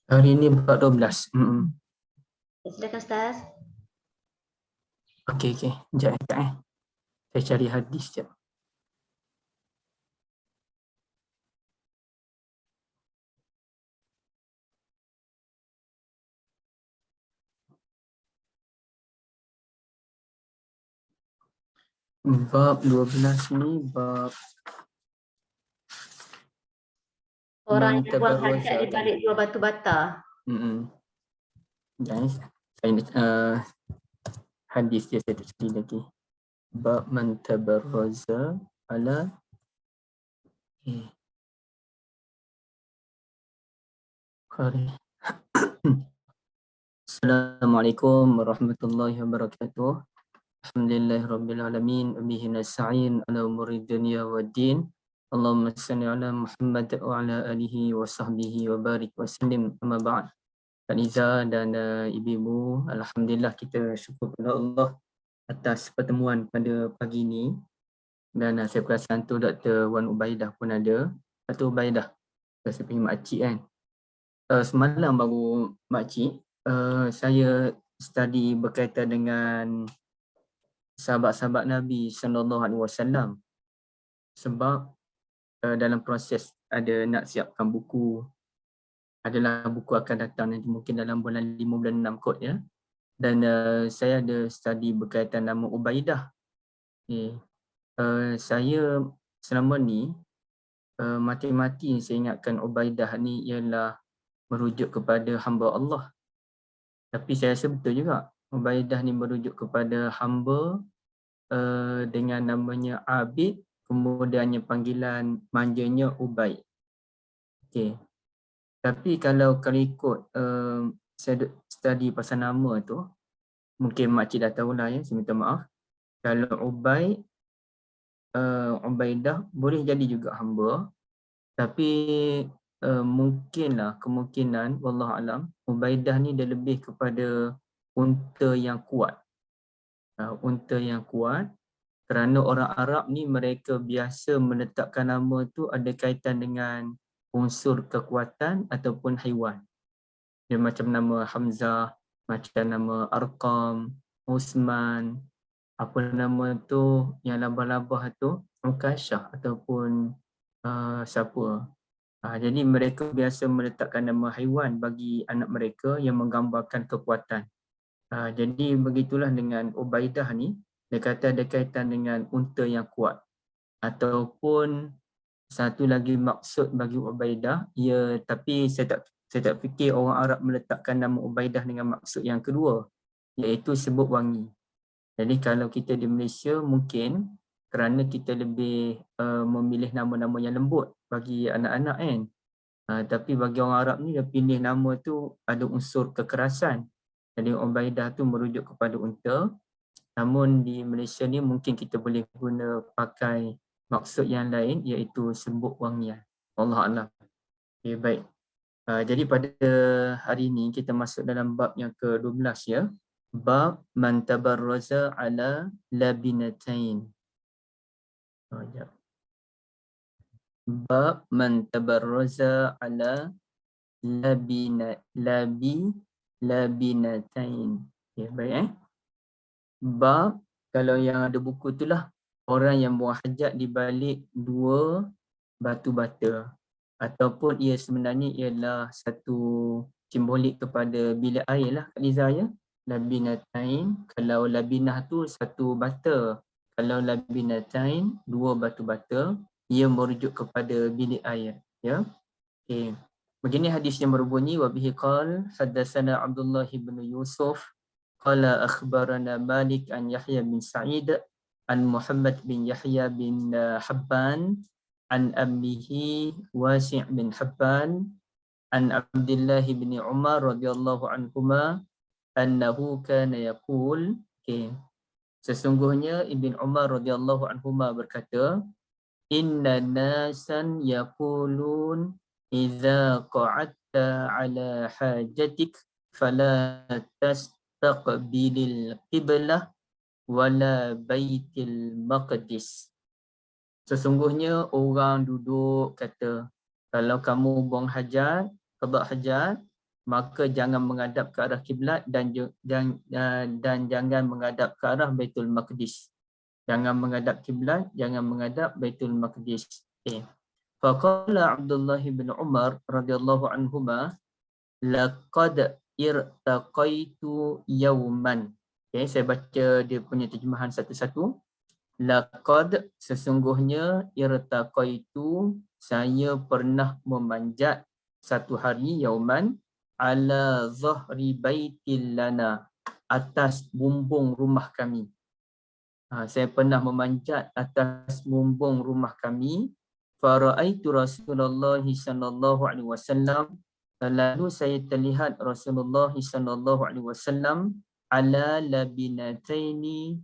Hari ini bab 12. Silakan Ustaz. Okey. Sekejap. Saya cari hadis sekejap. Bab 12 ni bab Orang man yang buang hajat tabarraza di kan. balik dua batu bata. Guys, saya hadis dia saya tak cari lagi. Bab man tabarraza ala Qari. Assalamualaikum warahmatullahi wabarakatuh. Alhamdulillahirabbil alamin, bihi nasta'in ala umuri dunya waddin. Allahumma salli ala Muhammad wa ala alihi wa sahbihi wa barik wa sallim. Amma ba'd. Kak Liza dan ibu-ibu, alhamdulillah kita syukur kepada Allah atas pertemuan pada pagi ini. Dan saya perasan tu Dr. Wan Ubaidah pun ada. Dr. Ubaidah, saya punya makcik kan. Semalam baru makcik, saya study berkaitan dengan sahabat-sahabat Nabi SAW. Sebab dalam proses ada nak siapkan buku, adalah buku akan datang nanti mungkin dalam bulan 5 bulan 6 kot ya. Dan saya ada study berkaitan nama Ubaidah. Saya selama ni mati-mati saya ingatkan Ubaidah ni ialah merujuk kepada hamba Allah. Tapi saya rasa betul juga, Ubaidah ni merujuk kepada hamba dengan namanya Abid, kemudiannya panggilan manjanya Ubaid. Okey. Tapi kalau ikut saya study pasal nama tu, mungkin makcik dah tahulah ya, saya minta maaf. Kalau Ubaid, Ubaidah boleh jadi juga hamba, tapi mungkinlah kemungkinan wallahualam Ubaidah ni dia lebih kepada unta yang kuat. Unta yang kuat, kerana orang Arab ni mereka biasa meletakkan nama tu ada kaitan dengan unsur kekuatan ataupun haiwan. Dia macam nama Hamzah, macam nama Arqam, Usman, apa nama tu yang labah-labah tu, Ukashah ataupun siapa. Jadi mereka biasa meletakkan nama haiwan bagi anak mereka yang menggambarkan kekuatan. Jadi begitulah dengan Ubaidah ni, dia kata ada kaitan dengan unta yang kuat. Ataupun satu lagi maksud bagi Ubaidah, ya, tapi saya tak fikir orang Arab meletakkan nama Ubaidah dengan maksud yang kedua, iaitu sebut wangi. Jadi kalau kita di Malaysia mungkin kerana kita lebih memilih nama-nama yang lembut bagi anak-anak kan. Tapi bagi orang Arab ni dia pilih nama tu ada unsur kekerasan. Jadi Ubaidah tu merujuk kepada unta. Namun di Malaysia ni mungkin kita boleh guna pakai maksud yang lain, iaitu sebut wangian. Wallahualam. Okay, baik. Jadi pada hari ini kita masuk dalam bab yang ke-12 ya. Bab man tabarraza ala labinatain. Bab man tabarraza ala labinatain. Okay, baik Bab, kalau yang ada buku itulah orang yang buang hajat di balik dua batu bata, ataupun ia sebenarnya ialah satu simbolik kepada bilik air lah Kak Liza ya. Labinatain, kalau labinah tu satu bata, kalau labinatain dua batu bata, ia merujuk kepada bilik air ya. Okay. Begini hadis yang berbunyi, wa bihi qala haddatsana Abdullah bin Yusuf qala akhbarana Malik an Yahya bin Sa'id an Muhammad bin Yahya bin Habban an ammihi Wasi' bin Habban an Abdullah bin Umar radhiyallahu anhuma annahu kana yaqul. Okay. Sesungguhnya Ibn Umar radhiyallahu anhuma berkata, inna nasan yaqulun idza qa'adta ala hajatik fala tastaqbilil qiblah wala baitil maqdis. Sesungguhnya orang duduk kata, kalau kamu buang hajat, qada hajat, maka jangan menghadap ke arah kiblat dan jangan menghadap ke arah Baitul Maqdis. Jangan menghadap kiblat, jangan menghadap Baitul Maqdis. Okay. Faqala Abdullah bin Umar radhiyallahu anhuma laqad irtaqaitu yawman. Okay, saya baca dia punya terjemahan satu-satu. Laqad, sesungguhnya, irtaqaitu, saya pernah memanjat satu hari, yauman, ala zahri baitil lana, atas bumbung rumah kami. Saya pernah memanjat atas bumbung rumah kami. Fara'aitu Rasulullah sallallahu alaihi wasallam, lalu saya terlihat Rasulullah sallallahu alaihi wasallam ala labinataini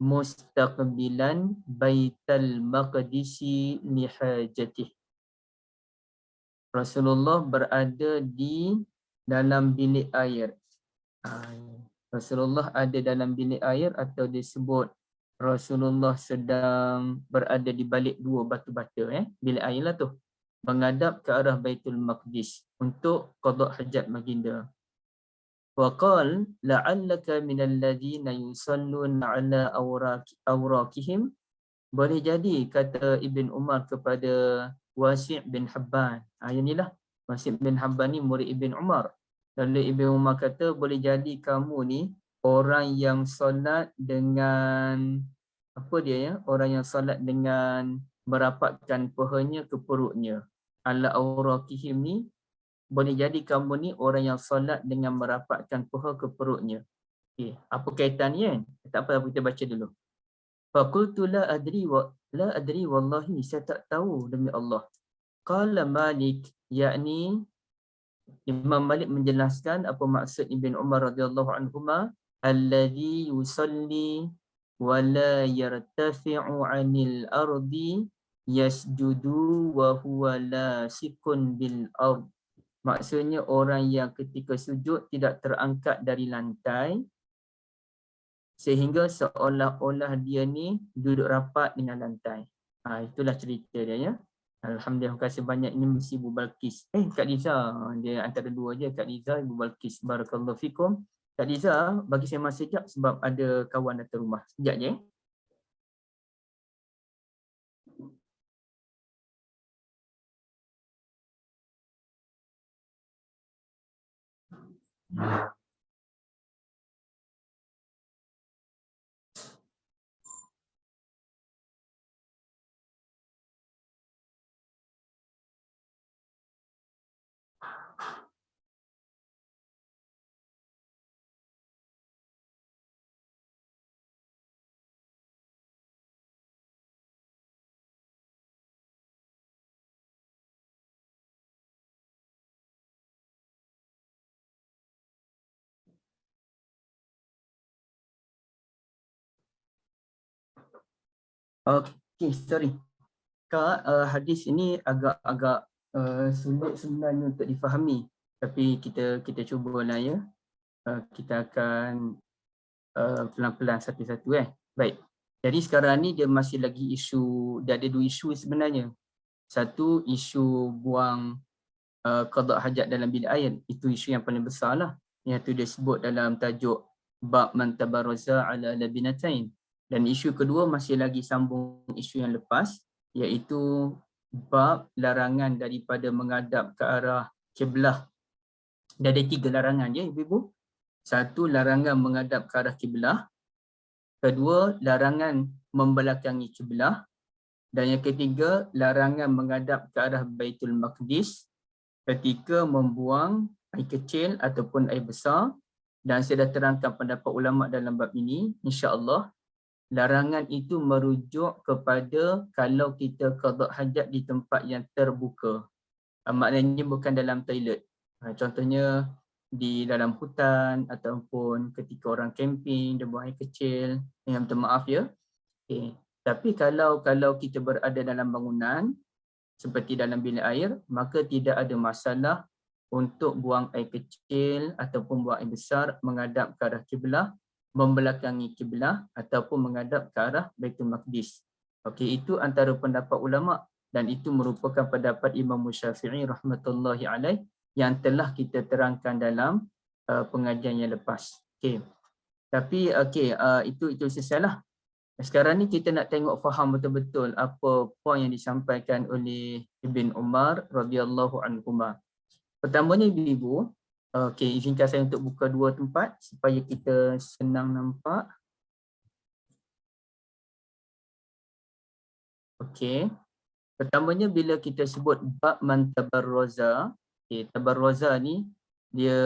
mustaqbilan Baitul Maqdisi li hajatih. Rasulullah berada di dalam bilik air. Rasulullah ada dalam bilik air, atau disebut Rasulullah sedang berada di balik dua batu bata, bilik air lah tu, menghadap ke arah Baitul Maqdis untuk qada hajat baginda. Waqal la'allaka minal ladzina yusalluna ala awraqihim. Boleh jadi, kata Ibn Umar kepada Wasi' bin Habban. Yang inilah, Wasi' bin Habban ni murid Ibn Umar. Lalu Ibn Umar kata, boleh jadi kamu ni orang yang solat dengan apa dia ya? Orang yang solat dengan merapatkan pahanya ke perutnya. Ala awraqihim ni, boleh jadi kamu ni orang yang solat dengan merapatkan paha ke perutnya. Okay. Apa kaitan ni kan? Tak apa, kita baca dulu. Faqultu la adri wallahi, saya tak tahu demi Allah. Qala Malik, yakni Imam Malik menjelaskan apa maksud Ibn Umar radhiyallahu anhuma, alladhi yusalli wa la yartafi'u 'anil ardi yasjudu wa huwa lasikun bil ard. Maksudnya orang yang ketika sujud tidak terangkat dari lantai sehingga seolah-olah dia ni duduk rapat dengan lantai. Itulah cerita dia ya. Alhamdulillah, terima kasih banyak. Ini mesti Ibu Balkis. Kak Liza, dia antara dua je, Kak Liza, Ibu Balkis. Barakallahu fikum. Kak Liza, bagi saya masa sekejap sebab ada kawan datang rumah. Sekejap je. Okey, sorry. Kak, hadis ini agak-agak sulit sebenarnya untuk difahami. Tapi kita cubalah ya. Kita akan pelan-pelan satu-satu Baik. Jadi sekarang ni dia masih lagi isu, dia ada dua isu sebenarnya. Satu, isu buang qada hajat dalam bilik air. Itu isu yang paling besar lah. Yang tu dia sebut dalam tajuk bab man tabaraza ala labinatain. Dan isu kedua masih lagi sambung isu yang lepas, iaitu bab larangan daripada menghadap ke arah kiblah. Dia ada tiga larangan ya ibu-ibu. Satu, larangan menghadap ke arah kiblah. Kedua, larangan membelakangi kiblah. Dan yang ketiga, larangan menghadap ke arah Baitul Maqdis ketika membuang air kecil ataupun air besar. Dan saya dah terangkan pendapat ulama dalam bab ini, insya-Allah. Larangan itu merujuk kepada kalau kita qada hajat di tempat yang terbuka. Maknanya bukan dalam toilet. Contohnya di dalam hutan ataupun ketika orang camping, dia buang air kecil. Minta maaf ya. Okay. Tapi kalau kita berada dalam bangunan seperti dalam bilik air, maka tidak ada masalah untuk buang air kecil ataupun buang air besar menghadap ke arah kiblah, membelakangi kiblah ataupun menghadap ke arah Baitul Maqdis. Okey, itu antara pendapat ulama dan itu merupakan pendapat Imam Syafi'i rahmatullahi alaih yang telah kita terangkan dalam pengajian yang lepas. Okey. Tapi itu selesailah. Sekarang ni kita nak tengok faham betul-betul apa poin yang disampaikan oleh Ibn Umar radhiyallahu anhuma. Pertamanya ibu-ibu, izinkan saya untuk buka dua tempat supaya kita senang nampak. Okey. Pertamanya bila kita sebut bab man tabarraza, tabarraza ni dia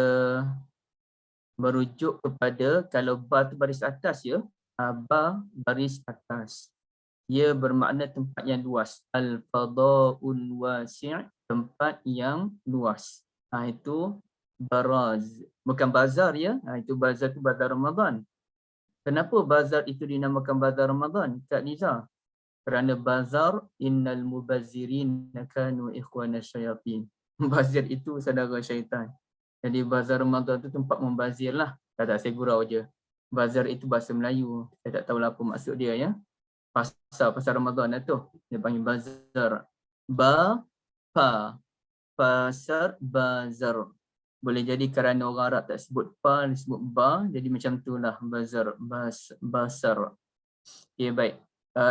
merujuk kepada kalau ba tu baris atas ya, ba baris atas. Ia bermakna tempat yang luas. Al-fadha'ul wasi', tempat yang luas. Itu baraz. Bukan bazar ya. Itu bazar tu bazar Ramadan. Kenapa bazar itu dinamakan bazar Ramadan? Kak Liza. Kerana bazar innal mubazzirin kanu ikhwana syayatin. Bazir itu saudara syaitan. Jadi bazar Ramadan tu tempat membazir lah. Tak, saya gurau je. Bazar itu bahasa Melayu. Saya tak tahu apa maksud dia ya. Pasar Ramadan lah tu. Dia panggil bazar. Pasar bazar. Boleh jadi kerana orang Arab tak sebut pa, dia sebut ba. Jadi macam tu lah bazar. Basar. Okay, baik.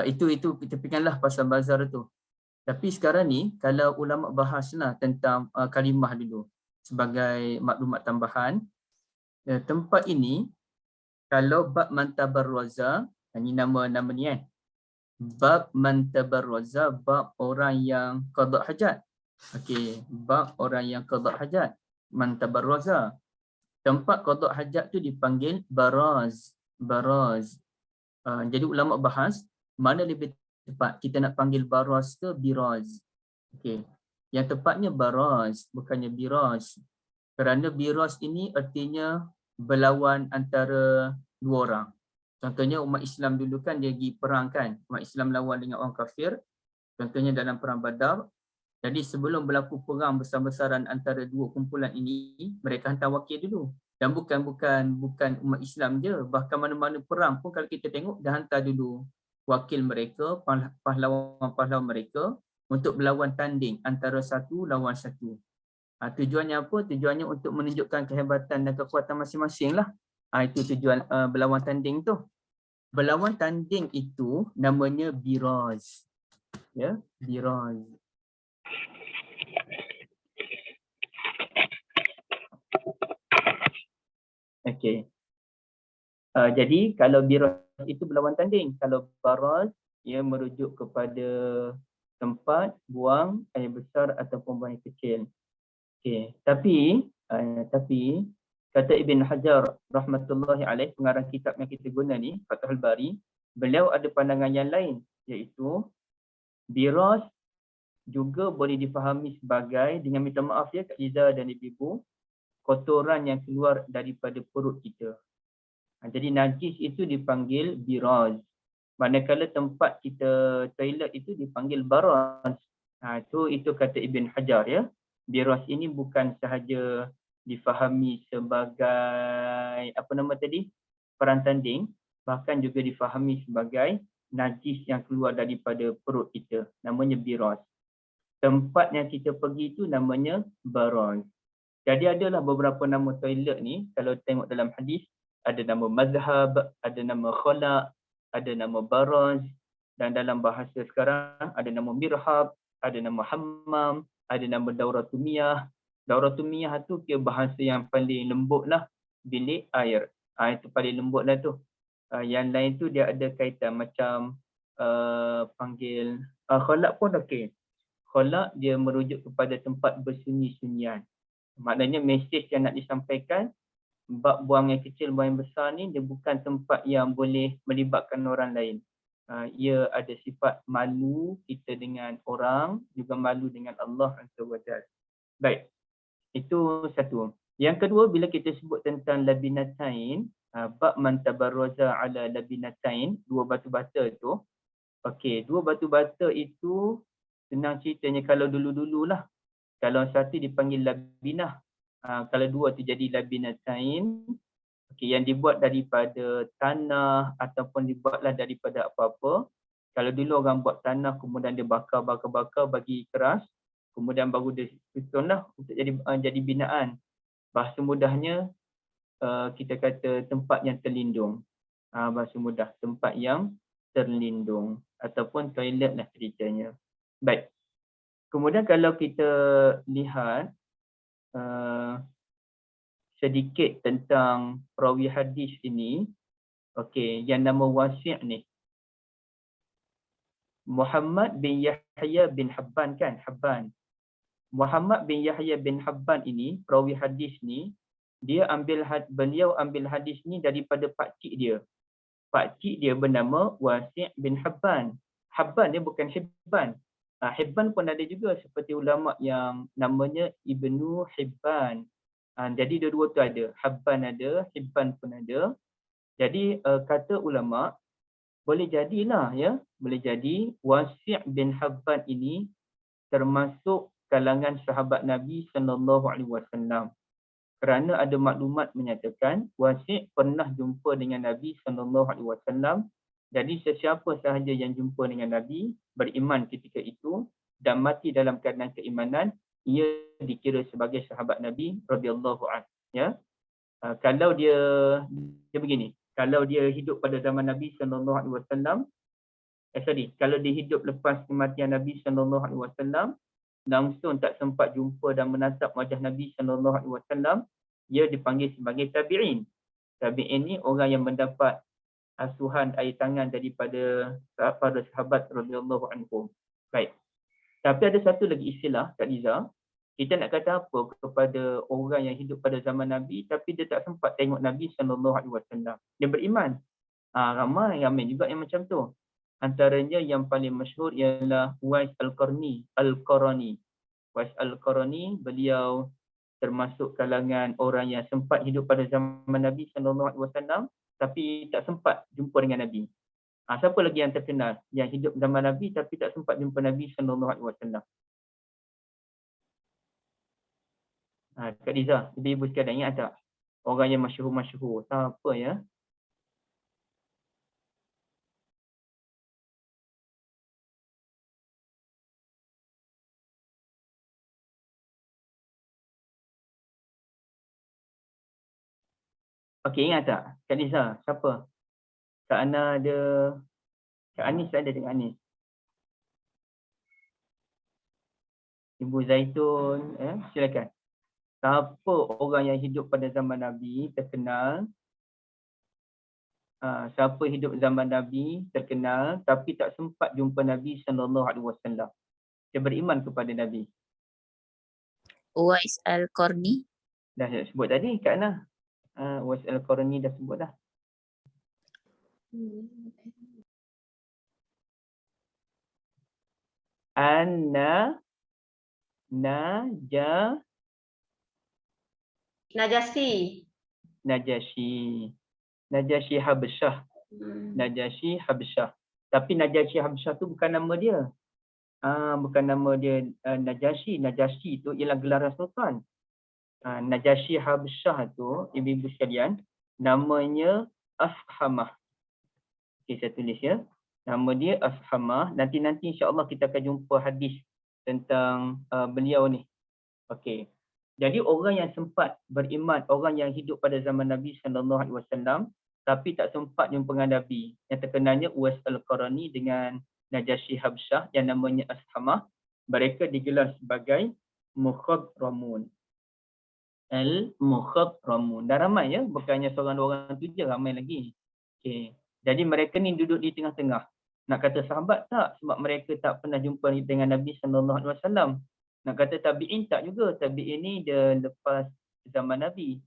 Itu kita fikirkanlah pasal bazar tu. Tapi sekarang ni kalau ulama bahaslah tentang kalimah dulu sebagai maklumat tambahan, tempat ini kalau bab man tabarraza, ini nama ni kan. Bab man tabarraza, bab orang yang qada hajat. Okey, bab orang yang qada hajat. Man tabarraza. Tempat qada hajat tu dipanggil baraz. Baraz. Jadi ulama bahas mana lebih tepat, kita nak panggil baraz ke biraz. Okey. Yang tepatnya baraz, bukannya biraz. Kerana biraz ini artinya berlawan antara dua orang. Contohnya umat Islam dulu kan dia pergi perang kan. Umat Islam lawan dengan orang kafir. Contohnya dalam perang Badar. Jadi sebelum berlaku perang besar-besaran antara dua kumpulan ini, mereka hantar wakil dulu. Dan bukan umat Islam je, bahkan mana-mana perang pun kalau kita tengok dah hantar dulu wakil mereka, pahlawan-pahlawan mereka untuk berlawan tanding antara satu lawan satu. Tujuannya apa? Tujuannya untuk menunjukkan kehebatan dan kekuatan masing-masing lah. Itu tujuan berlawan tanding tu. Berlawan tanding itu namanya biraz. Ya, biraz. Okey. Jadi kalau biraz itu berlawan tanding, kalau baraz ia merujuk kepada tempat buang air besar ataupun buang air kecil. Okey, tapi kata Ibn Hajar rahmatullahi alaih, pengarang kitab yang kita guna ni, Fathul Bari, beliau ada pandangan yang lain, iaitu biraz juga boleh difahami sebagai, dengan minta maaf ya Kak Liza dan Ibu, kotoran yang keluar daripada perut kita. Jadi najis itu dipanggil biraz. Manakala tempat kita toilet itu dipanggil baraz. Itu kata Ibn Hajar ya. Biraz ini bukan sahaja difahami sebagai perang tanding, bahkan juga difahami sebagai najis yang keluar daripada perut kita. Namanya biraz. Tempat yang kita pergi itu namanya baraz. Jadi adalah beberapa nama toilet ni, kalau tengok dalam hadis, ada nama mazhab, ada nama khala', ada nama baraz, dan dalam bahasa sekarang ada nama mirhab, ada nama hammam, ada nama dauratumiyah. Dauratumiyah tu kira bahasa yang paling lembut lah, bilik air. Itu paling lembut lah tu. Yang lain tu dia ada kaitan macam panggil khala' pun okey. Khala' dia merujuk kepada tempat bersunyi-sunyian. Maknanya mesej yang nak disampaikan, bab buang yang kecil, buang yang besar ni, dia bukan tempat yang boleh melibatkan orang lain. Ia ada sifat malu kita dengan orang, juga malu dengan Allah SWT. Baik, itu satu. Yang kedua, bila kita sebut tentang labinatain, bab man tabarraza ala labinatain, dua batu bata tu. Okey, dua batu bata itu senang ceritanya kalau dulu-dululah. Kalau satu dipanggil labinah, kalau dua tu jadi labinatain. Okey, yang dibuat daripada tanah ataupun dibuatlah daripada apa-apa. Kalau dulu orang buat tanah kemudian dia bakar bagi keras, kemudian baru disusunlah untuk jadi binaan. Bahasa mudahnya kita kata tempat yang terlindung. Bahasa mudah, tempat yang terlindung ataupun toilet lah ceritanya. Baik. Kemudian kalau kita lihat sedikit tentang perawi hadis ini, okey, yang nama Wasi' ni Muhammad bin Yahya bin Habban kan? Habban. Muhammad bin Yahya bin Habban ini, perawi hadis ni, beliau ambil hadis ni daripada pakcik dia. Pakcik dia bernama Wasi' bin Habban. Habban dia bukan Hibban. Hibban pun ada juga seperti ulama yang namanya Ibnu Hibban. Jadi dua-dua tu ada. Habban ada, Hibban pun ada. Jadi kata ulama, boleh jadilah ya, boleh jadi Wasi' bin Habban ini termasuk kalangan sahabat Nabi SAW. Kerana ada maklumat menyatakan Wasi' pernah jumpa dengan Nabi SAW. Jadi sesiapa sahaja yang jumpa dengan Nabi, beriman ketika itu dan mati dalam keadaan keimanan, ia dikira sebagai sahabat Nabi radhiyallahu anhu. Ya. Kalau dia begini, kalau dia hidup pada zaman Nabi SAW, kalau dia hidup lepas kematian Nabi SAW, langsung tak sempat jumpa dan menatap wajah Nabi SAW, dia dipanggil sebagai tabi'in. Tabi'in ni orang yang mendapat asuhan air tangan daripada para sahabat radhiyallahu anhum. Baik. Tapi ada satu lagi istilah, Kak Liza. Kita nak kata apa kepada orang yang hidup pada zaman Nabi tapi dia tak sempat tengok Nabi SAW. Dia beriman. Ramai juga yang macam tu. Antaranya yang paling masyhur ialah Uwais Al-Qarni. Uwais Al-Qarni, beliau termasuk kalangan orang yang sempat hidup pada zaman Nabi SAW tapi tak sempat jumpa dengan Nabi. Siapa lagi yang terkenal yang hidup zaman Nabi tapi tak sempat jumpa Nabi SAW? Kak Liza, ibu sekalian ingat tak? Orang yang masyhur-masyhur. Siapa ya? Okey, ingat tak? Kak Liza, siapa? Kak Ana ada, Kak Anis ada dengan Anis. Ibu Zaitun, silakan. Siapa orang yang hidup pada zaman Nabi terkenal? Siapa hidup zaman Nabi terkenal tapi tak sempat jumpa Nabi SAW. Dia beriman kepada Nabi. Uwais Al-Qarni. Dah saya sebut tadi Kak Ana. Uwais Al-Qarni dah sebut dah. Najasyi Habsyah. Najasyi Habsyah. Tapi Najasyi Habsyah tu bukan nama dia. Bukan nama dia Najasyi. Najasyi tu ialah gelaran sultan. Najasyi Habsyah tu, ibu-ibu sekalian, namanya Afhamah. Okey, saya tulis ya. Nama dia Afhamah. Nanti insya-Allah kita akan jumpa hadis tentang beliau ni. Okey. Jadi orang yang sempat beriman, orang yang hidup pada zaman Nabi SAW tapi tak sempat jumpa dengan Nabi. Yang terkenalnya Uwais Al-Qarni dengan Najasyi Habsyah yang namanya Afhamah. Mereka digelar sebagai Mukhadramun. Al-Mukhadramun. Dah ramai ya, bukannya seorang dua orang tu je, ramai lagi. Okey. Jadi mereka ni duduk di tengah-tengah. Nak kata sahabat tak, sebab mereka tak pernah jumpa dengan Nabi SAW. Nak kata tabi'in tak juga. Tabi'in ni dia lepas zaman Nabi.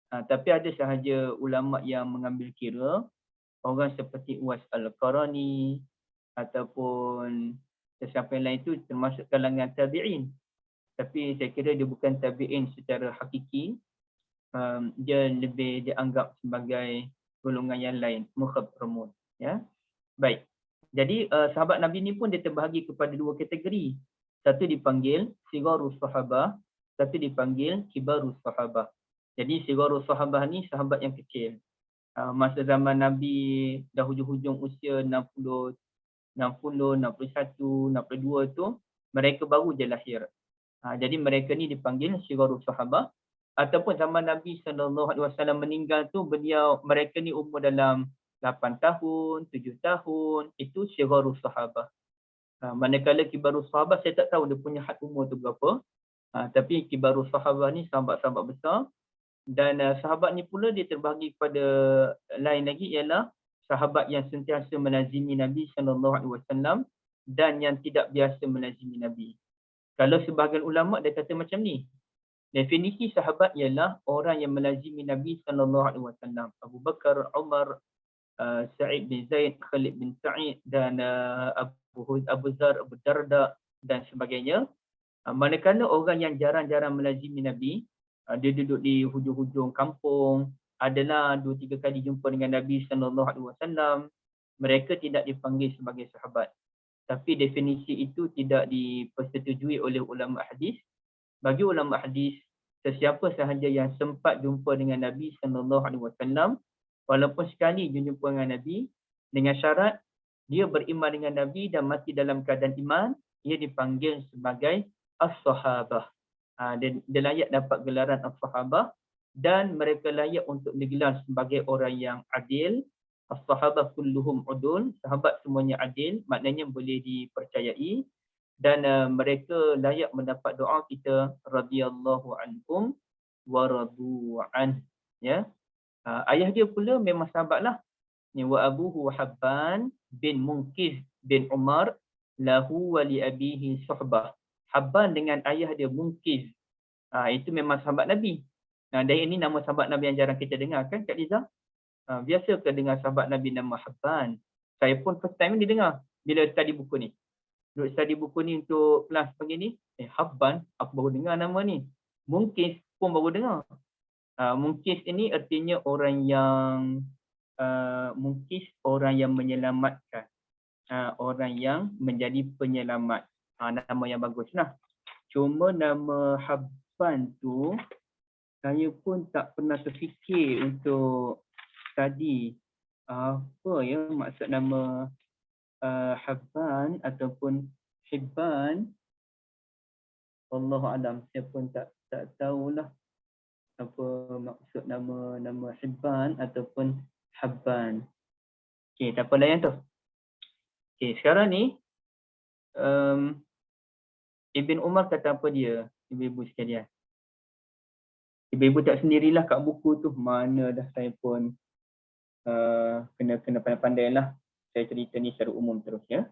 Tapi ada sahaja ulama yang mengambil kira orang seperti Uwais Al-Qarni ataupun sesiapa yang lain itu termasuk kalangan tabi'in. Tapi saya kira dia bukan tabi'in secara hakiki. Dia lebih dianggap sebagai golongan yang lain, mukhadramun. Ya. Baik. Jadi sahabat Nabi ni pun dia terbahagi kepada dua kategori. Satu dipanggil Sigharus Sahabah, satu dipanggil Kibarus Sahabah. Jadi Sigharus Sahabah ni sahabat yang kecil. Masa zaman Nabi dah hujung-hujung usia 60, 61, 62 tu, mereka baru je lahir. Jadi mereka ni dipanggil syirarus sahabah. Ataupun zaman Nabi SAW meninggal tu mereka ni umur dalam 8 tahun, 7 tahun, itu syirarus sahabah. Manakala kibarus sahabah saya tak tahu dia punya had umur tu berapa. Tapi kibarus sahabah ni sahabat-sahabat besar. Dan sahabat ni pula dia terbahagi kepada lain lagi ialah sahabat yang sentiasa melazimi Nabi SAW dan yang tidak biasa melazimi Nabi. Kalau sebahagian ulama dia kata macam ni. Definisi sahabat ialah orang yang melazimi Nabi SAW. Abu Bakar, Umar, Sa'id bin Zaid, Khalid bin Sa'id dan Abu Zar, Abu Darda dan sebagainya. Manakala orang yang jarang-jarang melazimi Nabi, dia duduk di hujung-hujung kampung, adalah 2-3 kali jumpa dengan Nabi SAW, mereka tidak dipanggil sebagai sahabat. Tapi definisi itu tidak dipersetujui oleh ulama hadis. Bagi ulama hadis, sesiapa sahaja yang sempat jumpa dengan Nabi SAW, walaupun sekali jumpa dengan Nabi, dengan syarat dia beriman dengan Nabi dan mati dalam keadaan iman, ia dipanggil sebagai as-sahabah. Dia layak dapat gelaran as-sahabah dan mereka layak untuk digelar sebagai orang yang adil. As-sahabah kulluhum udul, sahabat semuanya adil, maknanya boleh dipercayai. Dan mereka layak mendapat doa kita radhiyallahu anhum wa radu an, ya. Ayah dia pula memang sahabatlah. Ni wa abuhu Habban bin Munqidh bin Umar lahu wa li abihi suhbah. Habban dengan ayah dia Munqidh. Itu memang sahabat Nabi. Dan ini nama sahabat Nabi yang jarang kita dengar kan Kak Liza? Biasa ke dengar sahabat Nabi nama Habban? Saya pun first time ni dengar bila study buku ni. Duduk study buku ni untuk kelas pagi ni, Habban, aku baru dengar nama ni. Munqidh pun baru dengar. Munqidh ini artinya orang yang Munqidh orang yang menyelamatkan. Orang yang menjadi penyelamat. Nama yang baguslah. Cuma nama Habban tu saya pun tak pernah terfikir untuk study apa ya maksud nama Habban ataupun Hibban. Wallahu alam, saya pun tak tahulah apa maksud nama Hibban ataupun Habban. Okey, tak apa layan tu. Okey, sekarang ni Ibn Umar kata apa dia, ibu-ibu sekalian? Ibu-ibu tak sendirilah kat buku tu, mana dah saya pun kena pandai-pandai lah. Saya cerita ni secara umum terus ya.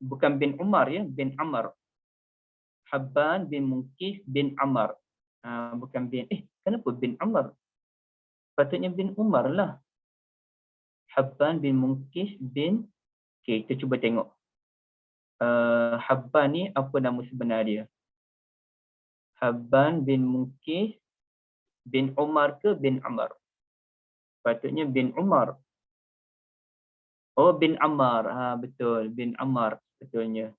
Bukan bin Umar ya, bin Amr. Habban bin Munqidh bin Amr. Bukan bin, kenapa bin Amr? Patutnya bin Umar lah. Habban bin Munqidh bin, okey, kita cuba tengok. Habban ni apa nama sebenar dia? Habban bin Munqidh bin Umar ke bin Amr? Patutnya bin Umar. Oh, bin Ammar. Betul, bin Ammar betulnya.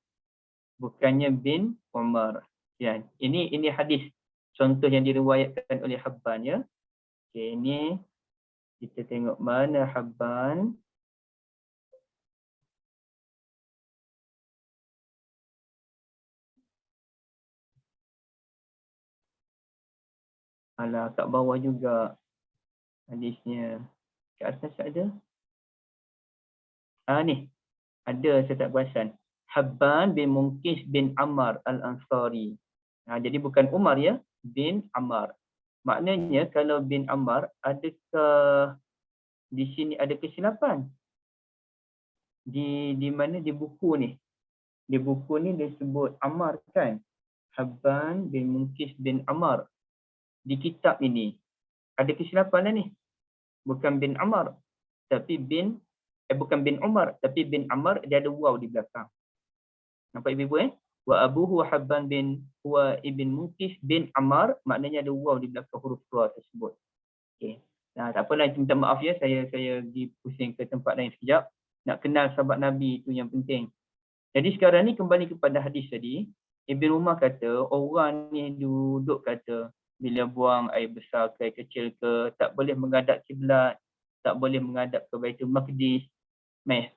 Bukannya bin Umar. Ya, ini hadis contoh yang diriwayatkan oleh Habban ya. Okey, ini kita tengok mana Habban. Alah, kat bawah juga hadisnya. Kat atas ada? Ni. Ada, saya tak perasan. Habban bin Munqidh bin Ammar al-Ansari. Jadi bukan Umar ya, bin Ammar. Maknanya kalau bin Ammar, adakah di sini ada kesilapan? Di mana di buku ni? Di buku ni disebut Ammar kan? Habban bin Munqidh bin Ammar. Di kitab ini ada kesilapan lah ni. Bukan bin Ammar, tapi bukan bin Umar, tapi bin Ammar, dia ada waw di belakang. Nampak ibu-ibu Wa abuhu Habban bin Huwa ibn Munqidh bin Ammar, maknanya ada waw di belakang huruf ra tersebut. Okey. Tak apalah, minta maaf ya, saya dipusing ke tempat lain sekejap. Nak kenal sahabat Nabi itu yang penting. Jadi sekarang ni kembali kepada hadis tadi. Ibn Umar kata, orang ni duduk kata, bila buang air besar ke air kecil ke, tak boleh menghadap kiblat, tak boleh menghadap ke Baitul Maqdis.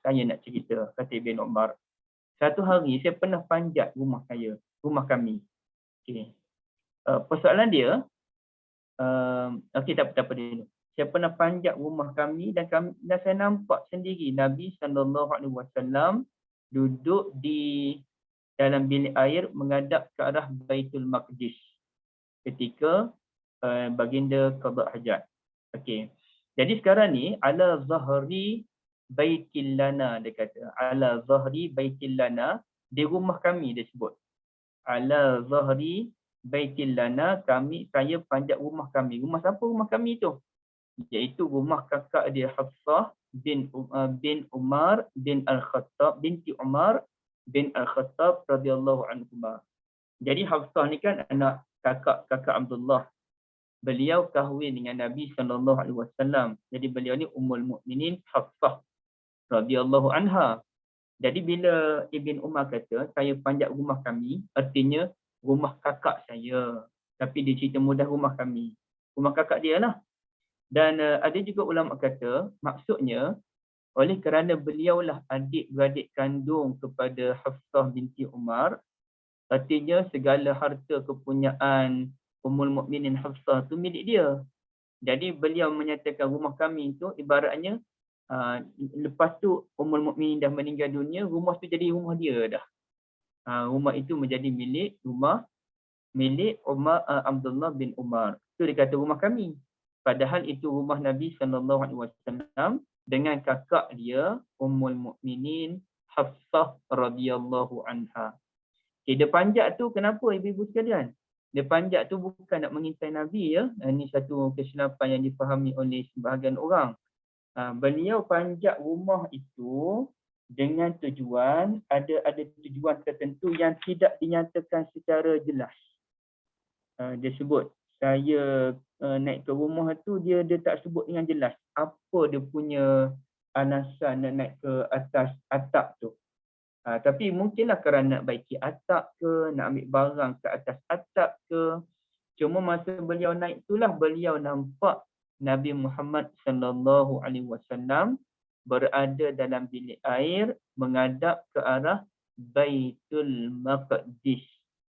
Tanya nak cerita, kata Ibn Umar. Satu hari saya pernah panjat rumah kami. Okey. Persoalan dia, okey, tak apa dulu. Saya pernah panjat rumah kami dan saya nampak sendiri Nabi SAW duduk di dalam bilik air menghadap ke arah Baitul Maqdis ketika baginda qada hajat. Okey. Jadi sekarang ni ala zahri baitil lana, dia kata. Ala zahri baitil lana, di rumah kami dia sebut. Ala zahri baitil lana, saya panjat rumah kami. Rumah siapa rumah kami tu? Iaitu rumah kakak dia Hafsah bin Umar bin Al-Khattab, binti Umar bin Al-Khattab radhiyallahu anhuma. Jadi Hafsah ni kan anak kakak Abdullah. Beliau kahwin dengan Nabi SAW. Jadi beliau ni Ummul Mukminin Hafsah radhiyallahu anha. Jadi bila Ibn Umar kata, saya panjat rumah kami, artinya rumah kakak saya. Tapi dia cerita mudah rumah kami. Rumah kakak dia lah. Dan ada juga ulama kata, maksudnya oleh kerana beliaulah adik-beradik kandung kepada Hafsah binti Umar, artinya segala harta kepunyaan Ummul Mukminin Hafsah tu milik dia. Jadi beliau menyatakan rumah kami tu ibaratnya lepas tu Ummul Mukminin dah meninggal dunia, rumah tu jadi rumah dia dah. Rumah itu menjadi milik Abdullah bin Umar. Itu dia kata rumah kami. Padahal itu rumah Nabi SAW dengan kakak dia Ummul Mukminin Hafsah radhiyallahu anha. Okay, dia panjat tu kenapa ibu-ibu sekalian? Dia panjat tu bukan nak mengintai Nabi ya. Ini satu kesilapan yang difahami oleh sebahagian orang. Beliau panjat rumah itu dengan tujuan, ada tujuan tertentu yang tidak dinyatakan secara jelas. Dia sebut, saya naik ke rumah tu, dia tak sebut dengan jelas apa dia punya alasan nak naik ke atas atap tu. Tapi mungkinlah kerana nak baiki atap ke, nak ambil barang ke atas atap ke. Cuma masa beliau naik itulah beliau nampak Nabi Muhammad SAW berada dalam bilik air menghadap ke arah Baitul Maqdis.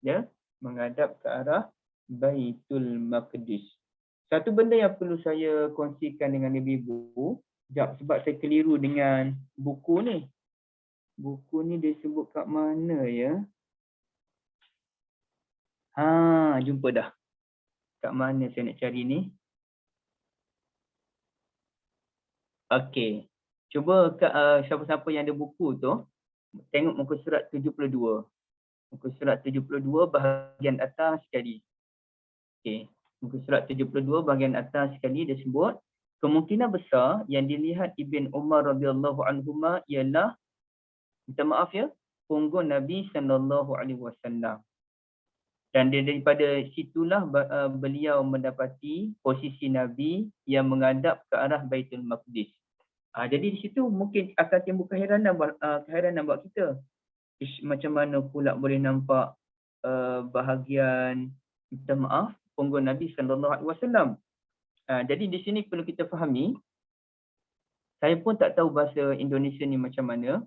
Ya, menghadap ke arah Baitul Maqdis. Satu benda yang perlu saya kongsikan dengan ibu-ibu, sebab saya keliru dengan buku ni. Buku ni dia sebut kat mana ya? Jumpa dah. Kat mana saya nak cari ni? Okey. Cuba siapa-siapa yang ada buku tu, tengok muka surat 72. Muka surat 72 bahagian atas sekali. Okey. Muka surat 72 bahagian atas sekali dia sebut, kemungkinan besar yang dilihat Ibn Umar radhiyallahu anhuma ialah, minta maaf ya, punggung Nabi SAW. Dan daripada situlah beliau mendapati posisi Nabi yang menghadap ke arah Baitul Maqdis. Jadi di situ mungkin akan timbul keheranan buat kita. Macam mana pula boleh nampak bahagian, minta maaf, punggung Nabi SAW. Jadi di sini perlu kita fahami, saya pun tak tahu bahasa Indonesia ni macam mana.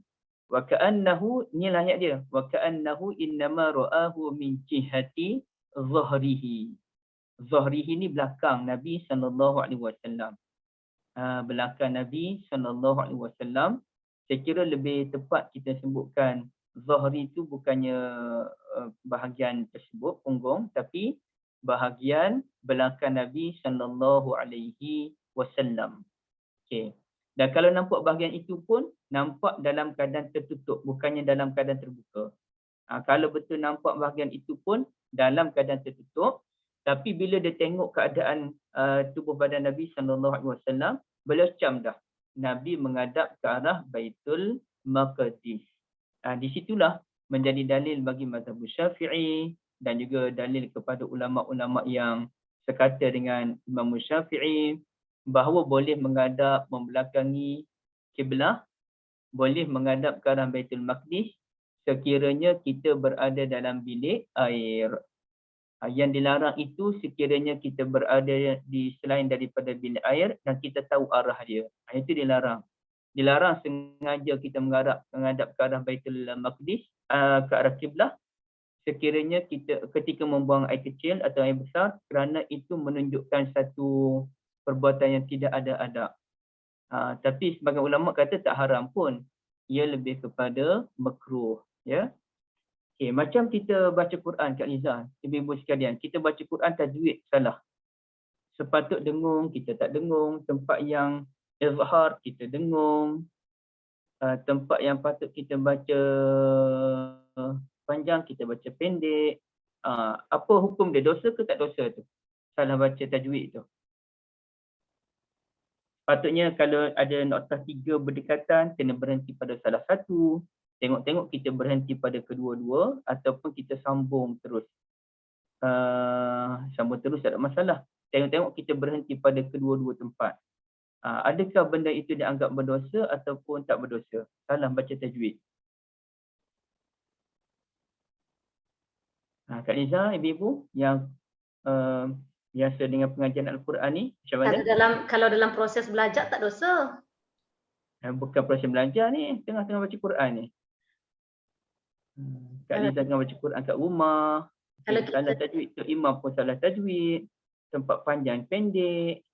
Wa ka'annahu, inilah ayat dia. Wa ka'annahu innama ra'ahu min jihati zahrihi. Zahrihi ni belakang Nabi SAW. Belakang Nabi SAW. Saya kira lebih tepat kita sebutkan zahri itu bukannya bahagian tersebut, punggung, tapi bahagian belakang Nabi SAW. Okey. Dan kalau nampak bahagian itu pun nampak dalam keadaan tertutup, bukannya dalam keadaan terbuka. Kalau betul nampak bahagian itu pun dalam keadaan tertutup, tapi bila dia tengok keadaan tubuh badan Nabi SAW, beliau cam dah. Nabi menghadap ke arah Baitul Maqdis. Di situlah menjadi dalil bagi mazhab Syafi'i dan juga dalil kepada ulama-ulama yang sekata dengan Imam Syafi'i bahawa boleh menghadap membelakangi kiblah, boleh menghadap ke arah Baitul Maqdis sekiranya kita berada dalam bilik air. Yang dilarang itu sekiranya kita berada di selain daripada bilik air dan kita tahu arah dia. Itu dilarang. Dilarang sengaja kita menghadap ke arah Baitul Maqdis, ke arah kiblah, sekiranya kita ketika membuang air kecil atau air besar, kerana itu menunjukkan satu perbuatan yang tidak ada adab. Tapi sebagian ulama kata tak haram pun. Ia lebih kepada makruh, ya. Okey, macam kita baca Quran Kak Liza, ibu-ibu sekalian, kita baca Quran tajwid salah. Sepatut dengung, kita tak dengung. Tempat yang izhar, kita dengung. Tempat yang patut kita baca panjang, kita baca pendek. Apa hukum dia? Dosa ke tak dosa tu? Salah baca tajwid tu. Patutnya kalau ada noktah 3 berdekatan, kena berhenti pada salah satu. Tengok-tengok kita berhenti pada kedua-dua ataupun kita sambung terus. Sambung terus tak ada masalah. Tengok-tengok kita berhenti pada kedua-dua tempat. Adakah benda itu dianggap berdosa ataupun tak berdosa? Salah baca tajwid. Kak Liza, ibu-ibu yang biasa dengan pengajian Al-Quran ni, macam mana? Kalau dalam proses belajar tak dosa. Bukan proses belajar ni, tengah-tengah baca Quran ni. Kak Liza tengah baca Quran kat rumah. Kalau Salah tajwid, Tok Imam pun salah tajwid. Tempat panjang pendek.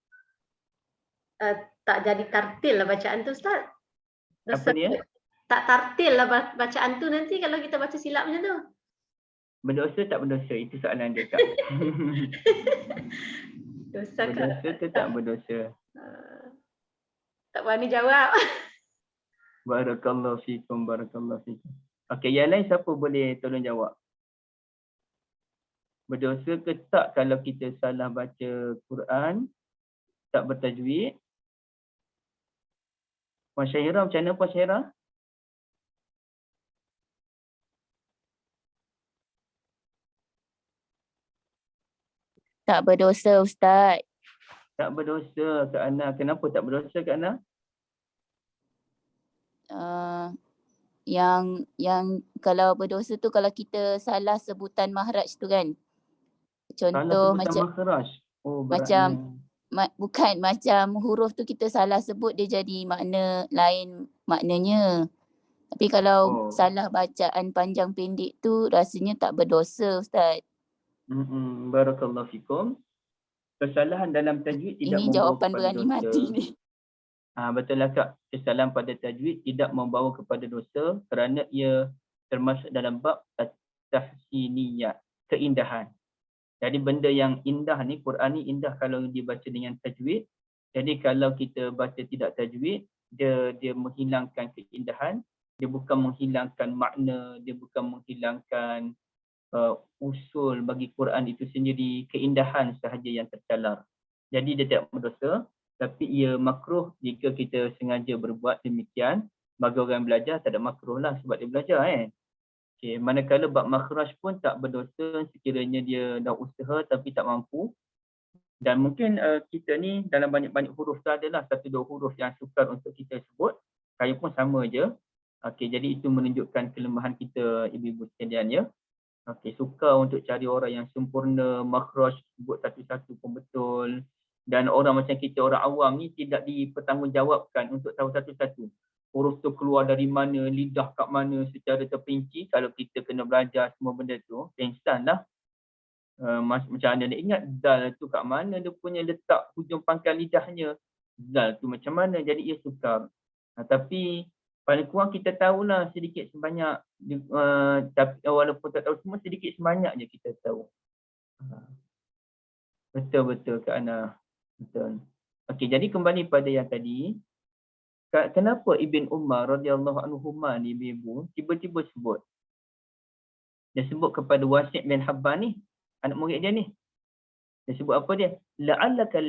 Tak jadi tartil lah bacaan tu, Ustaz. Apa dia? Tak tartil lah bacaan tu nanti kalau kita baca silap macam tu. Berdosa tak berdosa? Itu soalan dia, Kak. Dosa berdosa ke tak berdosa? Tak berani jawab. Barakallahu fikum, barakallahu fikum. Okey, yang lain siapa boleh tolong jawab? Berdosa ke tak kalau kita salah baca Quran, tak bertajwid? Puan Syahira, macam mana Puan Syahira? Tak berdosa, Ustaz. Tak berdosa, Kak Ana. Kenapa tak berdosa, Kak Ana? Yang kalau berdosa tu kalau kita salah sebutan makhraj tu kan. Salah Contoh sebutan macam makhraj. Oh, bukan macam huruf tu kita salah sebut dia jadi makna lain maknanya. Tapi kalau salah bacaan panjang pendek tu rasanya tak berdosa, Ustaz. Barakallahu fikum. Kesalahan dalam tajwid tidak Ini membawa jawapan kepada berani dosa. mati ni. Betul lah, Kak. Kesalahan pada tajwid tidak membawa kepada dosa kerana ia termasuk dalam bab at-tahsiniyat, keindahan. Jadi benda yang indah ni, Quran ni indah kalau dibaca dengan tajwid. Jadi kalau kita baca tidak tajwid, dia menghilangkan keindahan, dia bukan menghilangkan makna, dia bukan menghilangkan usul bagi Quran itu sendiri, keindahan sahaja yang tercalar. Jadi dia tidak berdosa, tapi ia makruh jika kita sengaja berbuat demikian. Bagi orang belajar tak ada makruh lah sebab dia belajar Okay. Manakala bab makhraj pun tak berdosa sekiranya dia dah usaha tapi tak mampu. Dan mungkin kita ni dalam banyak-banyak huruf tu adalah 1-2 huruf yang sukar untuk kita sebut. Saya pun sama je. Okay, jadi itu menunjukkan kelemahan kita ibu-ibu sekalian ya. Okay, suka untuk cari orang yang sempurna, makhraj sebut satu-satu pun betul. Dan orang macam kita, orang awam ni tidak dipertanggungjawabkan untuk tahu satu-satu. Huruf tu keluar dari mana, lidah kat mana secara terperinci. Kalau kita kena belajar semua benda tu, pengsan lah. Macam mana nak ingat dal tu kat mana dia punya letak hujung pangkal lidahnya. Dal tu macam mana, jadi ia sukar. Tapi paling kurang kita tahulah sedikit sebanyak. Tapi walaupun tak tahu semua, sedikit sebanyak je kita tahu. Betul-betul Kak Ana. Betul. Okey, jadi kembali pada yang tadi. Kenapa Ibn Umar radhiyallahu anhuma ni ibu tiba-tiba sebut? Dia sebut kepada Wasi' bin Habban ni, anak murid dia ni. Dia sebut apa dia? La'allaka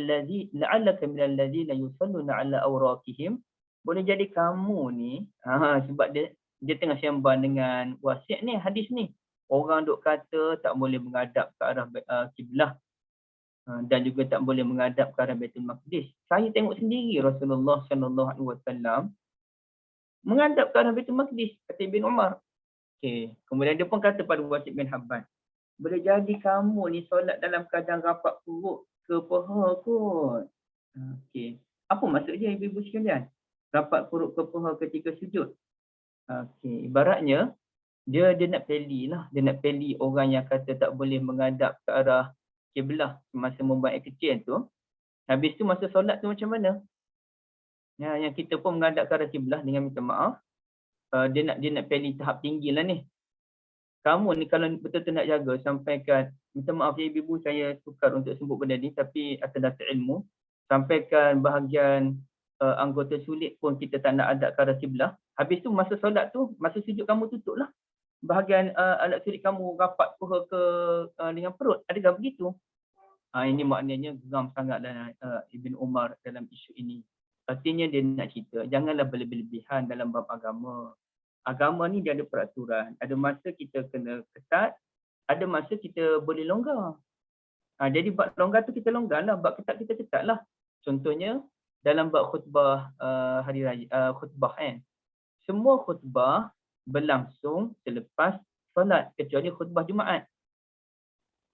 minal ladzina yusalluna ala awraqihim. Boleh jadi kamu ni, sebab dia tengah sembang dengan Wasi' ni, hadis ni. Orang duk kata tak boleh menghadap ke arah kiblah. Dan juga tak boleh menghadap ke arah Baitul Maqdis. Saya tengok sendiri Rasulullah SAW menghadap ke arah Baitul Maqdis, kata Ibn Umar. Okay. Kemudian dia pun kata pada Wasi' bin Habban, boleh jadi kamu ni solat dalam keadaan rapat perut ke paha kot. Okay. Apa maksud dia ibu-ibu sekalian? rapat perut ke paha ketika sujud. Okey, ibaratnya dia nak peli lah, dia nak peli orang yang kata tak boleh menghadap ke arah kiblah semasa membuat air kecil tu. Habis tu masa solat tu macam mana? Yang kita pun menghadap ke arah kiblah dengan minta maaf, dia nak peli tahap tinggi lah ni. Kamu ni kalau betul-betul nak jaga sampaikan, minta maaf ya ibu, saya sukar untuk sebut benda ni tapi atas dasar ilmu, sampaikan bahagian anggota sulit pun kita tak nak hadap ke arah kiblah. Habis tu masa solat tu, masa sujud kamu tutup lah bahagian alat sulit kamu rapat paha ke dengan perut. Adakah begitu? Ini maknanya geram sangatlah Ibn Umar dalam isu ini. Artinya dia nak cerita, janganlah berlebih-lebihan dalam bab agama. Agama ni dia ada peraturan. Ada masa kita kena ketat, ada masa kita boleh longgar. Jadi bab longgar tu kita longgar lah, bab ketat kita ketat lah. Contohnya dalam bab khutbah hari raya, khutbah kan. Semua khutbah berlangsung selepas solat kecuali khutbah Jumaat.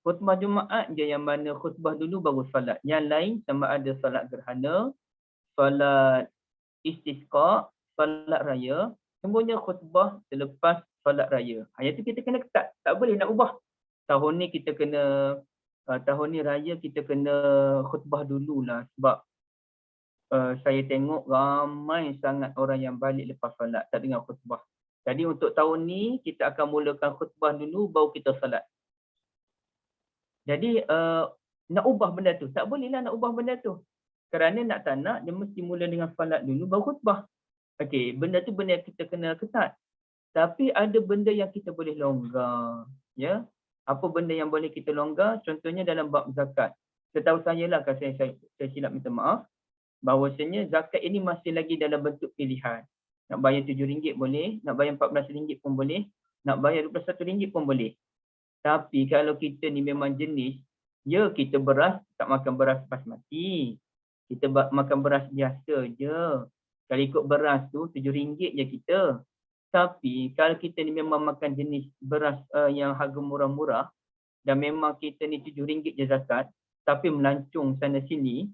Khutbah Jumaat je yang mana khutbah dulu baru solat. Yang lain sama ada solat gerhana, solat istisqa, solat raya, semuanya khutbah selepas solat raya. Yang tu kita kena ketat, tak boleh nak ubah. Tahun ni kita kena, tahun ni raya kita kena khutbah dululah sebab saya tengok ramai sangat orang yang balik lepas solat, tak dengar khutbah. Jadi untuk tahun ni kita akan mulakan khutbah dulu baru kita solat. Jadi nak ubah benda tu, tak bolehlah nak ubah benda tu. Kerana nak tak nak, dia mesti mula dengan solat dulu baru khutbah. Okey, benda tu benda yang kita kena ketat. Tapi ada benda yang kita boleh longgar. Ya, apa benda yang boleh kita longgar? Contohnya dalam bab zakat. Setahu saya lah, kalau saya silap minta maaf, bahawasanya zakat ini masih lagi dalam bentuk pilihan. Nak bayar RM7 boleh, nak bayar RM14 pun boleh, nak bayar RM21 pun boleh. Tapi kalau kita ni memang jenis, ya kita beras, tak makan beras basmati. Kita makan beras biasa je. Kalau ikut beras tu RM7 je kita. Tapi kalau kita ni memang makan jenis beras yang harga murah-murah dan memang kita ni RM7 je zakat, tapi melancung sana sini,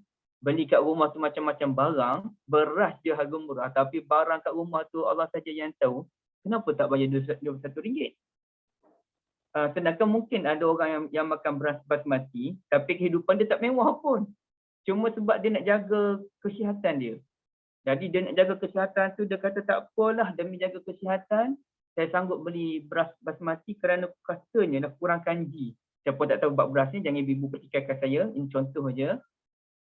beli kat rumah tu macam-macam barang, beras je harga murah, tapi barang kat rumah tu Allah saja yang tahu, kenapa tak bayar RM21? Sedangkan mungkin ada orang yang makan beras basmati, tapi kehidupan dia tak mewah pun. Cuma sebab dia nak jaga kesihatan dia. Jadi dia nak jaga kesihatan tu, dia kata tak apalah demi jaga kesihatan, saya sanggup beli beras basmati kerana katanya dah kurang kanji. Siapa tak tahu bab beras ni, jangan ibu pertikaikan saya, ini contoh je.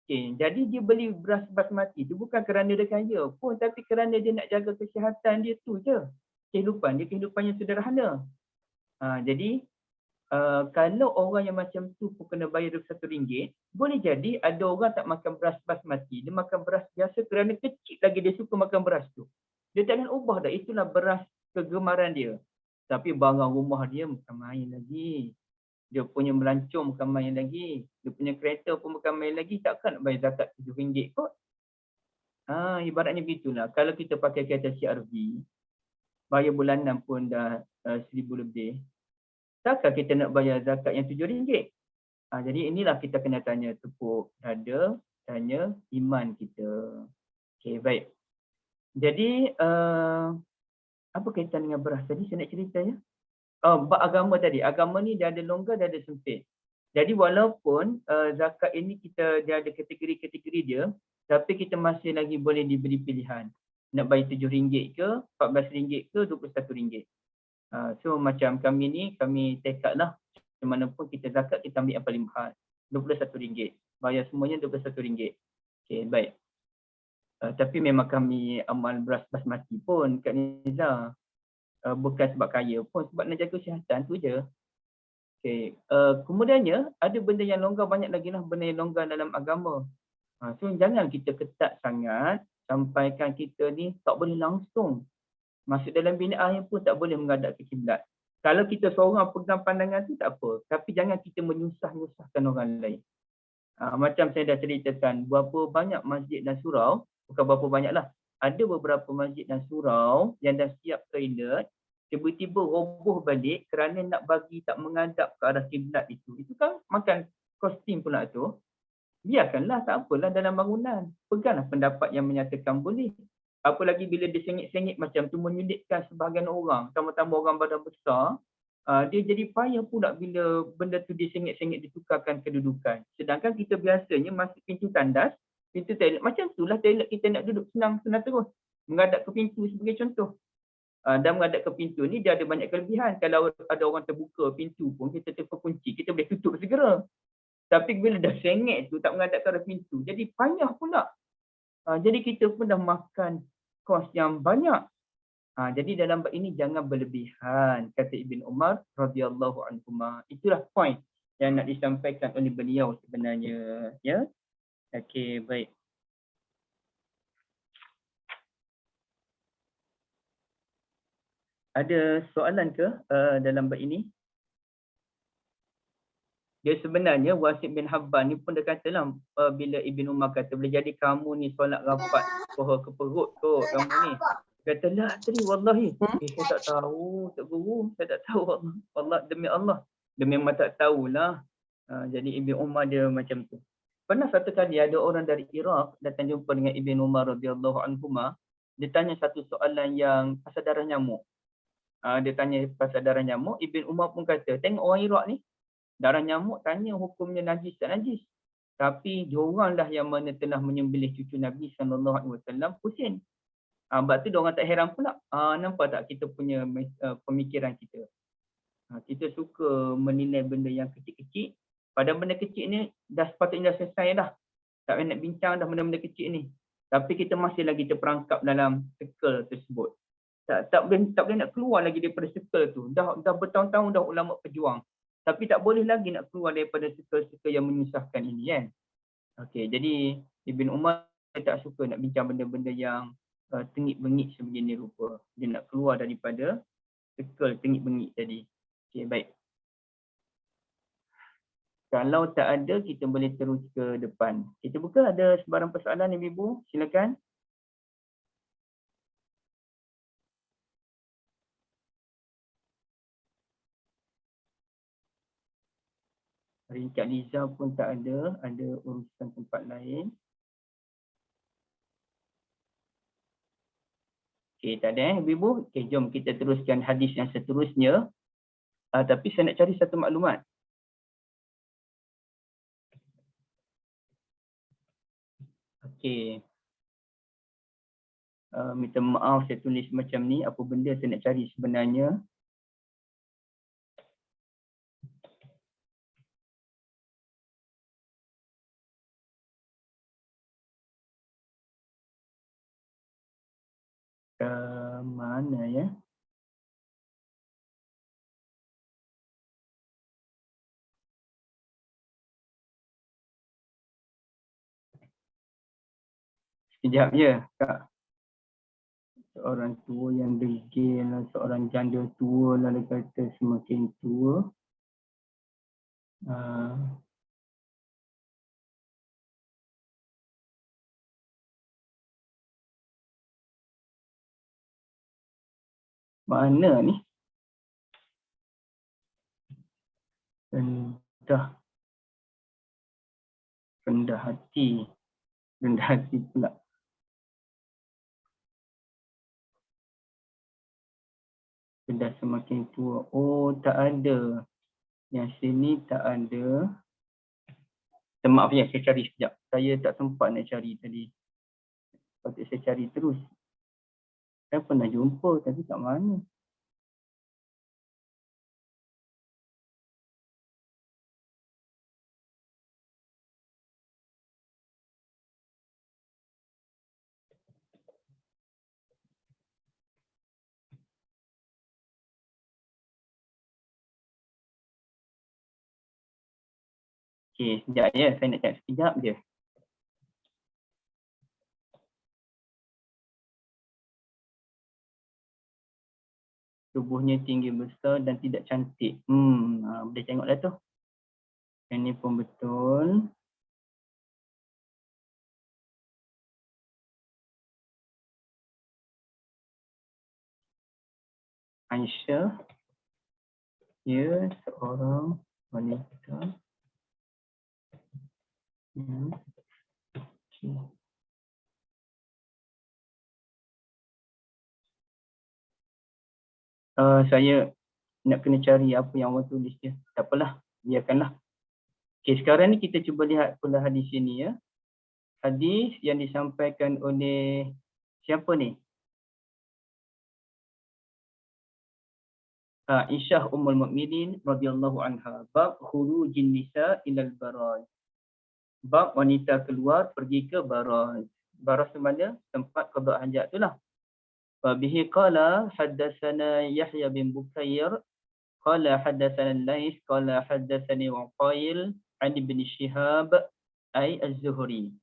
Okay. Jadi dia beli beras basmati tu bukan kerana dia kaya pun, tapi kerana dia nak jaga kesihatan dia tu je. Kehidupan dia, kehidupan yang sederhana. Jadi kalau orang yang macam tu pun kena bayar RM21, boleh jadi ada orang tak makan beras basmati, dia makan beras biasa kerana kecil lagi dia suka makan beras tu. Dia tak akan ubah dah, itulah beras kegemaran dia. Tapi barang rumah dia bukan main lagi. Dia punya melancong bukan main lagi. Dia punya kereta pun bukan main lagi, takkan nak bayar zakat RM7 kot. Ibaratnya begitulah. Kalau kita pakai kereta CRV, bayar bulanan pun dah RM1,000 lebih. Takkan kita nak bayar zakat yang RM7? Jadi inilah kita kena tanya tepuk dada, tanya iman kita. Okey, baik. Jadi apa kaitan dengan beras tadi saya nak cerita ya? Bab agama tadi. Agama ni dia ada longgar, dia ada sempit. Jadi walaupun zakat ini dia ada kategori-kategori dia, tapi kita masih lagi boleh diberi pilihan. Nak bayar RM7 ke, RM14 ke, RM21. So macam kami ni, kami tekad lah. Macam mana pun kita zakat, kita ambil yang paling mahal. RM21. Bayar semuanya RM21. Okay, baik. Tapi memang kami amal beras basmati pun Kak Niza. Bukan sebab kaya pun, sebab nak jaga kesihatan tu je. Okay. Kemudiannya, ada benda yang longgar, banyak lagi lah benda yang longgar dalam agama. So jangan kita ketat sangat, sampaikan kita ni tak boleh langsung masuk dalam bina akhir pun tak boleh menghadap ke kiblat. Kalau kita seorang pegang pandangan tu tak apa, tapi jangan kita menyusah-nyusahkan orang lain. Macam saya dah ceritakan, berapa banyak masjid dan surau, bukan berapa banyak lah, ada beberapa masjid dan surau yang dah siap toilet, tiba-tiba roboh balik kerana nak bagi tak menghadap ke arah kiblat itu. Itu kan makan kostum pula tu. Biarkanlah, tak apalah dalam bangunan. Peganglah pendapat yang menyatakan boleh. Apalagi bila dia sengit-sengit macam tu menyulitkan sebahagian orang, tambah-tambah orang badan besar, dia jadi payah pula bila benda tu dia sengit-sengit ditukarkan kedudukan. Sedangkan kita biasanya masuk pintu tandas, pintu toilet macam itulah toilet kita nak duduk senang-senang terus. Menghadap ke pintu sebagai contoh. Dan menghadap ke pintu ni dia ada banyak kelebihan. Kalau ada orang terbuka pintu pun kita terkunci, kita boleh tutup segera. Tapi bila dah sengit tu tak menghadap ke arah pintu, jadi payah pula. Jadi kita pun dah makan kos yang banyak. Jadi dalam bab ini jangan berlebihan, kata Ibn Umar radhiyallahu anhuma. Itulah point yang nak disampaikan oleh beliau sebenarnya, ya. Okey, baik. Ada soalan ke dalam bab ini? Dia sebenarnya Wasid bin Habban ni pun dia katalah bila Ibn Umar kata boleh jadi kamu ni solat rapat paha ke perut kot kamu ni. Kata la tadi wallahi. Saya tak tahu tak guru, saya tak tahu Allah demi Allah. Dia memang tak tahulah. Jadi Ibn Umar dia macam tu. Pernah satu kali ada orang dari Iraq datang jumpa dengan Ibn Umar radhiyallahu anhuma. Dia tanya satu soalan yang pasal darah nyamuk. Dia tanya pasal darah nyamuk, Ibn Umar pun kata, tengok orang Iraq ni, darah nyamuk tanya hukumnya najis tak najis. Tapi dioranglah yang mana telah menyembelih cucu Nabi SAW, Husain. Sebab tu diorang tak heran pula. Nampak tak kita punya pemikiran kita. Kita suka menilai benda yang kecil-kecil. Padahal benda kecil ni dah sepatutnya dah selesai dah. Tak payah nak bincang dah benda-benda kecil ni. Tapi kita masih lagi terperangkap dalam circle tersebut. Tak boleh nak keluar lagi daripada circle tu. Dah bertahun-tahun dah ulama berjuang. Tapi tak boleh lagi nak keluar daripada circle-circle yang menyusahkan ini kan. Okey, jadi Ibn Umar tak suka nak bincang benda-benda yang tengik-bengik sebegini rupa. Dia nak keluar daripada circle tengik-bengik tadi. Okey, baik. Kalau tak ada, kita boleh terus ke depan. Kita buka, ada sebarang persoalan ibu-ibu? Silakan. Ringkat Liza pun tak ada urusan tempat lain. Okey, tak ada ibu-ibu? Okey, jom kita teruskan hadis yang seterusnya. Tapi saya nak cari satu maklumat. Okey. Minta maaf saya tulis macam ni, apa benda saya nak cari sebenarnya. Mana ya? Sekejap je, Kak. Seorang tua yang degil lah, seorang janda tua lah dia kata semakin tua. Mana ni? Rendah hati pula. Sudah semakin tua. Oh, tak ada. Yang sini tak ada. Maaf ya, saya cari sekejap. Saya tak sempat nak cari tadi. Patut saya cari terus. Saya pernah jumpa tapi kat mana? Okey, sekejap ya. Saya nak cari sekejap je. Tubuhnya tinggi besar dan tidak cantik. Boleh tengoklah tu. Ini pun betul. Aisyah. Ia seorang wanita. Saya nak kena cari apa yang awak tulis dia. Tak apalah, biarkanlah. Okey, sekarang ni kita cuba lihat pula hadis ini ya. Hadis yang disampaikan oleh siapa ni? Aisyah Ummul Mukminin radhiyallahu anha. Bab khurujin nisa ilal baraz. Bab wanita keluar pergi ke baraz. Baraz tu mana? Tempat qada hajat tu lah. Wa bihi qala haddatsana Yahya bin Bukair qala haddatsana Lais qala haddatsani Waqail an ibn Shihab ai Az-Zuhri.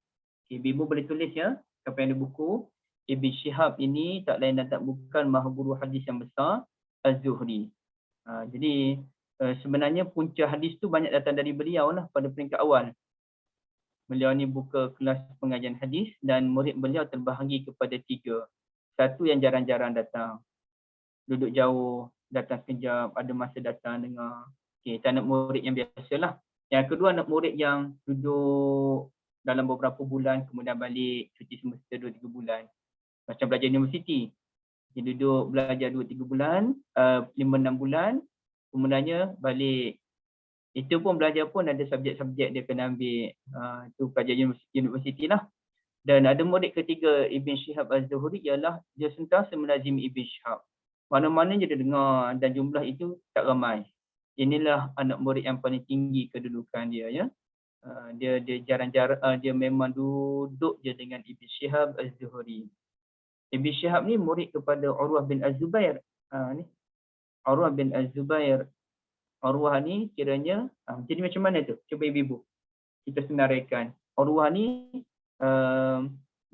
Okay, ibu boleh tulis ya. Siapa yang ada buku, Ibn Shihab ini tak lain dan tak bukan maha guru hadis yang besar, Az-Zuhri. Jadi sebenarnya punca hadis tu banyak datang dari beliau lah pada peringkat awal. Beliau ni buka kelas pengajian hadis dan murid beliau terbahagi kepada 3. Satu yang jarang-jarang datang. Duduk jauh, datang sekejap, ada masa datang dengar. Okey, tak nak murid yang biasalah. Yang kedua, anak murid yang duduk dalam beberapa bulan kemudian balik cuti semester 2-3 bulan. Macam belajar universiti. Dia duduk belajar 2-3 bulan, 5-6 bulan, kemudiannya balik. Itu pun belajar pun ada subjek-subjek dia kena ambil. Itu pelajar universiti lah. Dan ada murid ketiga Ibn Shihab Az-Zuhri ialah dia sentiasa melazimi Ibn Shihab. Mana-mana je dia dengar dan jumlah itu tak ramai. Inilah anak murid yang paling tinggi kedudukan dia ya. Dia jarang-jarang dia memang duduk je dengan Ibn Shihab Az-Zuhri. Ibn Shihab ni murid kepada Urwah bin Az-Zubair. Ni Urwah bin Az-Zubair. Urwah ni kiranya jadi macam mana tu? Cuba ibu kita senaraikan. Urwah ni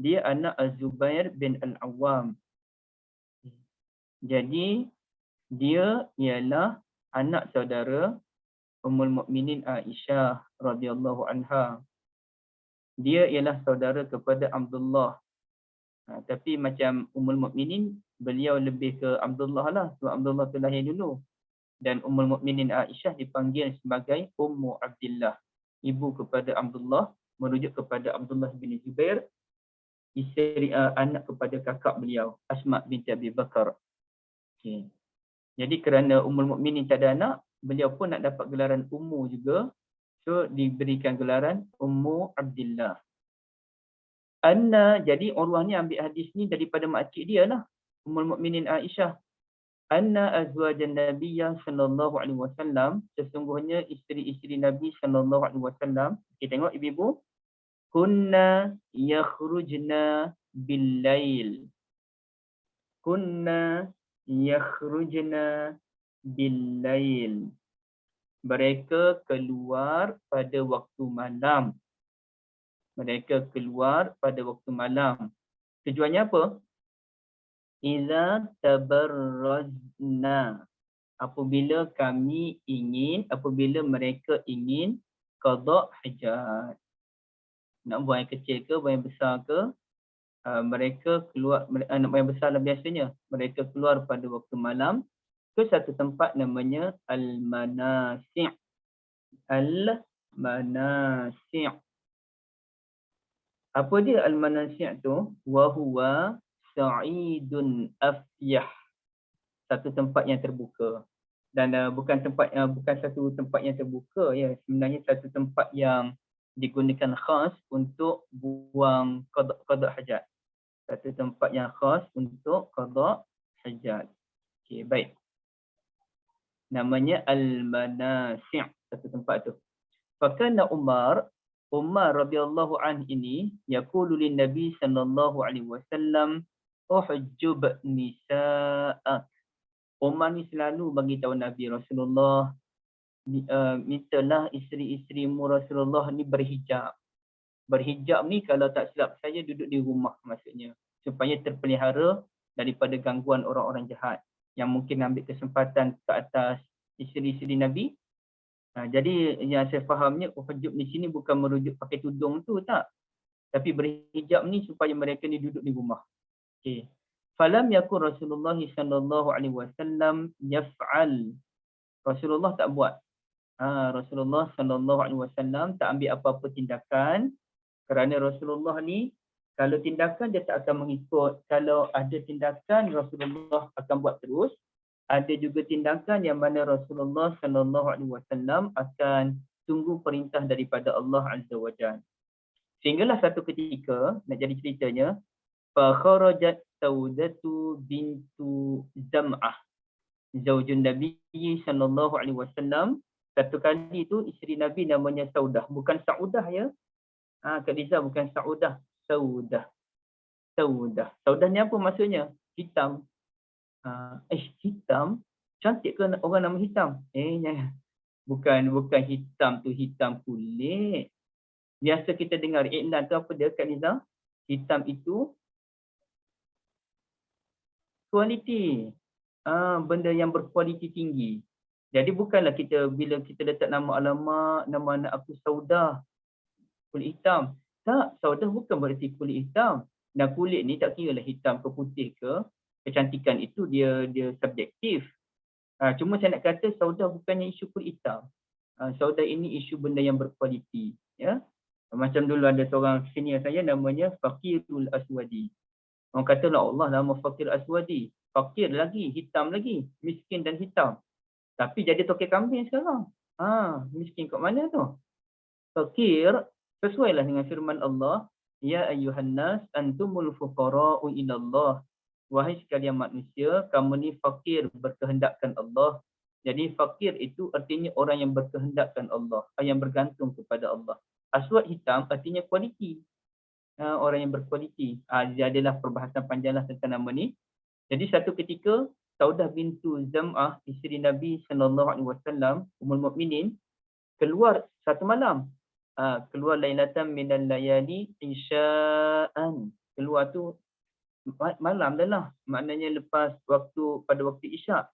dia anak Az-Zubair bin Al-Awwam. Jadi dia ialah anak saudara Ummul Mukminin Aisyah radhiyallahu anha. Dia ialah saudara kepada Abdullah. Tapi macam Ummul Mukminin, beliau lebih ke Abdullah lah. Sebab Abdullah tu lahir dulu. Dan Ummul Mukminin Aisyah dipanggil sebagai Ummu Abdillah. Ibu kepada Abdullah, merujuk kepada Abdullah bin Zubair, isteri anak kepada kakak beliau, Asma binti Abi Bakar. Okay. Jadi kerana Ummul Mukminin tak ada anak, beliau pun nak dapat gelaran Ummu juga. So diberikan gelaran Ummu Abdillah. Anna, jadi Urwah ni ambil hadis ni daripada makcik dia lah, Ummul Mukminin Aisyah. Anna azwajan Nabiyyah sallallahu alaihi wasallam, sesungguhnya isteri-isteri Nabi sallallahu alaihi wasallam. Kita tengok ibu-ibu. Kunna yakhrujna bil-lail. Kunna yakhrujna bil-lail. Mereka keluar pada waktu malam. Mereka keluar pada waktu malam. Tujuannya apa? Iza tabarrazna. Apabila mereka ingin qada hajat. Nak buang yang kecil ke, buang yang besar ke, mereka keluar, nak buang yang besar lah biasanya. Mereka keluar pada waktu malam ke satu tempat namanya Al-Manasi'. Al-Manasi'. Apa dia Al-Manasi' tu? Wa huwa sa'idun afyah. Satu tempat yang terbuka. Dan bukan satu tempat yang terbuka ya, sebenarnya satu tempat yang digunakan khas untuk buang qada hajat. Satu tempat yang khas untuk qada hajat. Okey, baik. Namanya Al-Manasi', satu tempat tu. Fakana Umar radhiyallahu anhu ini yaqulu lin Nabi sallallahu alaihi wasallam uhjub nisa'ak. Umar ni selalu bagi tahu Nabi Rasulullah, mintalah isteri-isterimu Rasulullah ni berhijab. Berhijab ni kalau tak silap saya duduk di rumah maksudnya, supaya terpelihara daripada gangguan orang-orang jahat yang mungkin ambil kesempatan ke atas isteri-isteri Nabi. Jadi yang saya fahamnya uhjub di sini bukan merujuk pakai tudung tu tak. Tapi berhijab ni supaya mereka ni duduk di rumah. Okey. Falam yakun Rasulullah sallallahu alaihi wasallam yaf'al. Rasulullah tak buat. Rasulullah sallallahu alaihi wasallam tak ambil apa-apa tindakan kerana Rasulullah ni kalau tindakan dia tak akan mengikut. Kalau ada tindakan Rasulullah akan buat terus. ada juga tindakan yang mana Rasulullah SAW akan tunggu perintah daripada Allah Azza wa Jalla. Sehinggalah satu ketika, nak jadi ceritanya, فَخَرَجَتْ سَوْدَةُ بِنْتُ زَمْعَةٍ Zaujun Nabi SAW. Satu kali tu isteri Nabi namanya Saudah. Bukan Saudah ya. Kak Liza bukan Saudah. Saudah. Saudah. Saudah ni apa maksudnya? Hitam. Hitam? Cantik ke orang nama hitam? Bukan hitam tu hitam kulit. Biasa kita dengar iklan tu apa dia Kak Liza? Hitam itu kualiti. Benda yang berkualiti tinggi. Jadi bukanlah kita bila kita letak nama alamak, nama anak aku Saudah, kulit hitam. Tak, Saudah bukan berarti kulit hitam. Dan kulit ni tak kira lah hitam ke putih ke, kecantikan itu dia subjektif. Cuma saya nak kata Saudah bukannya isu kulit hitam. Saudah ini isu benda yang berkualiti. Ya. Macam dulu ada seorang senior saya namanya Faqirul Aswadi. Orang kata lah Allah nama Faqir Aswadi. Fakir lagi, hitam lagi, miskin dan hitam. Tapi jadi tokek kambing sekarang. Miskin kat mana tu? Fakir, sesuailah dengan firman Allah, Ya ayyuhan nas antumul fuqara'u ilallah. Wahai sekalian manusia, kamu ni fakir berkehendakkan Allah. Jadi fakir itu artinya orang yang berkehendakkan Allah, yang bergantung kepada Allah. Aswad hitam artinya kualiti. Orang yang berkualiti. Dia adalah perbahasan panjanglah tentang nama ni. Jadi satu ketika Saudah bintu Zam'ah, isteri Nabi SAW, Ummul Mukminin, keluar satu malam. Keluar lailatan minal layali isya'an. Keluar tu malam dah lah. Maknanya lepas pada waktu isyak.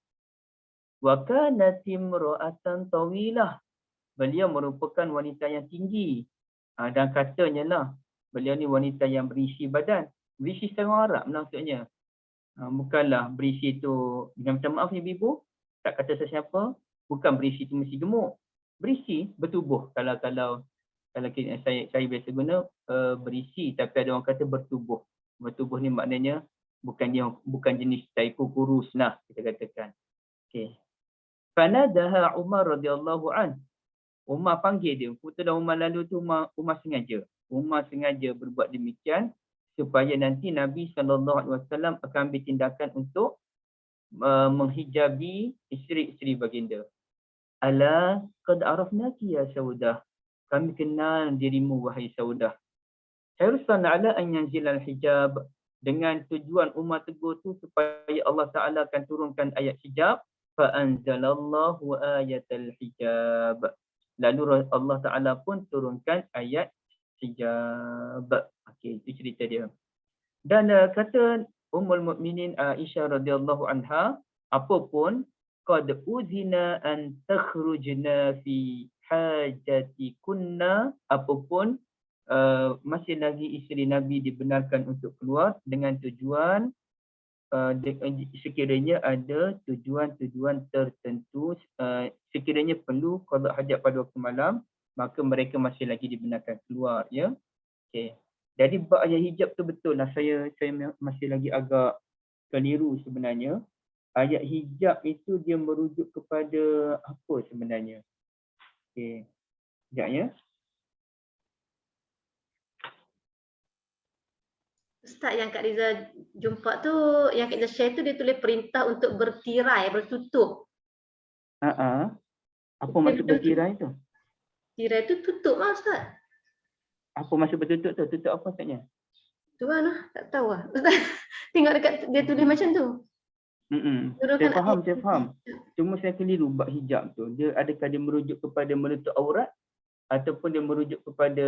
Wa kanat imra'atan tawilah. Beliau merupakan wanita yang tinggi. Dan katanya lah, beliau ni wanita yang berisi badan. Berisi secara Arab maksudnya. Bukanlah berisi tu, dengan minta maaf ni ibu, tak kata sesiapa, bukan berisi tu mesti gemuk. Berisi bertubuh. Kalau saya biasa guna berisi, tapi ada orang kata bertubuh. Bertubuh ni maknanya bukan jenis taiku kurus lah kita katakan. Okey. Fanadaha Umar radhiyallahu an. Umar panggil dia. Betul Umar lalu tu Umar sengaja. Umar sengaja berbuat demikian supaya nanti Nabi SAW akan ambil tindakan untuk menghijabi isteri-isteri baginda. Ala qad arafnaki ya Saudah. Kami kenal dirimu wahai Saudah. Haruskan ala an yanzilal hijab. Dengan tujuan Umar tegur tu supaya Allah Ta'ala akan turunkan ayat hijab. Fa anzalallahu ayatal hijab. Lalu Allah Ta'ala pun turunkan ayat hijab. Okey, itu cerita dia. Dan kata Ummul Mukminin Aisyah radhiyallahu anha, apapun qad uzina an takhrujna fi hajatikunna, apapun masih lagi isteri Nabi dibenarkan untuk keluar dengan tujuan sekiranya ada tujuan-tujuan tertentu, sekiranya perlu qada hajat pada waktu malam, maka mereka masih lagi dibenarkan keluar, ya. Okey. Jadi bab ayat hijab tu betul lah, saya masih lagi agak keliru sebenarnya. Ayat hijab itu dia merujuk kepada apa sebenarnya? Okey. Sekejap ya. Ustaz, yang Kak Riza jumpa tu, yang Kak Riza share tu dia tulis perintah untuk bertirai, bertutup. Apa maksud bertirai tu? Tirai tu tutup lah Ustaz. Apa maksud bertutup tu? Tutup apa maksudnya? Tu lah, tak tahu lah. Ustaz, tengok dekat dia tulis macam tu. Saya faham. Cuma saya keliru bab hijab tu. Adakah dia merujuk kepada menutup aurat ataupun dia merujuk kepada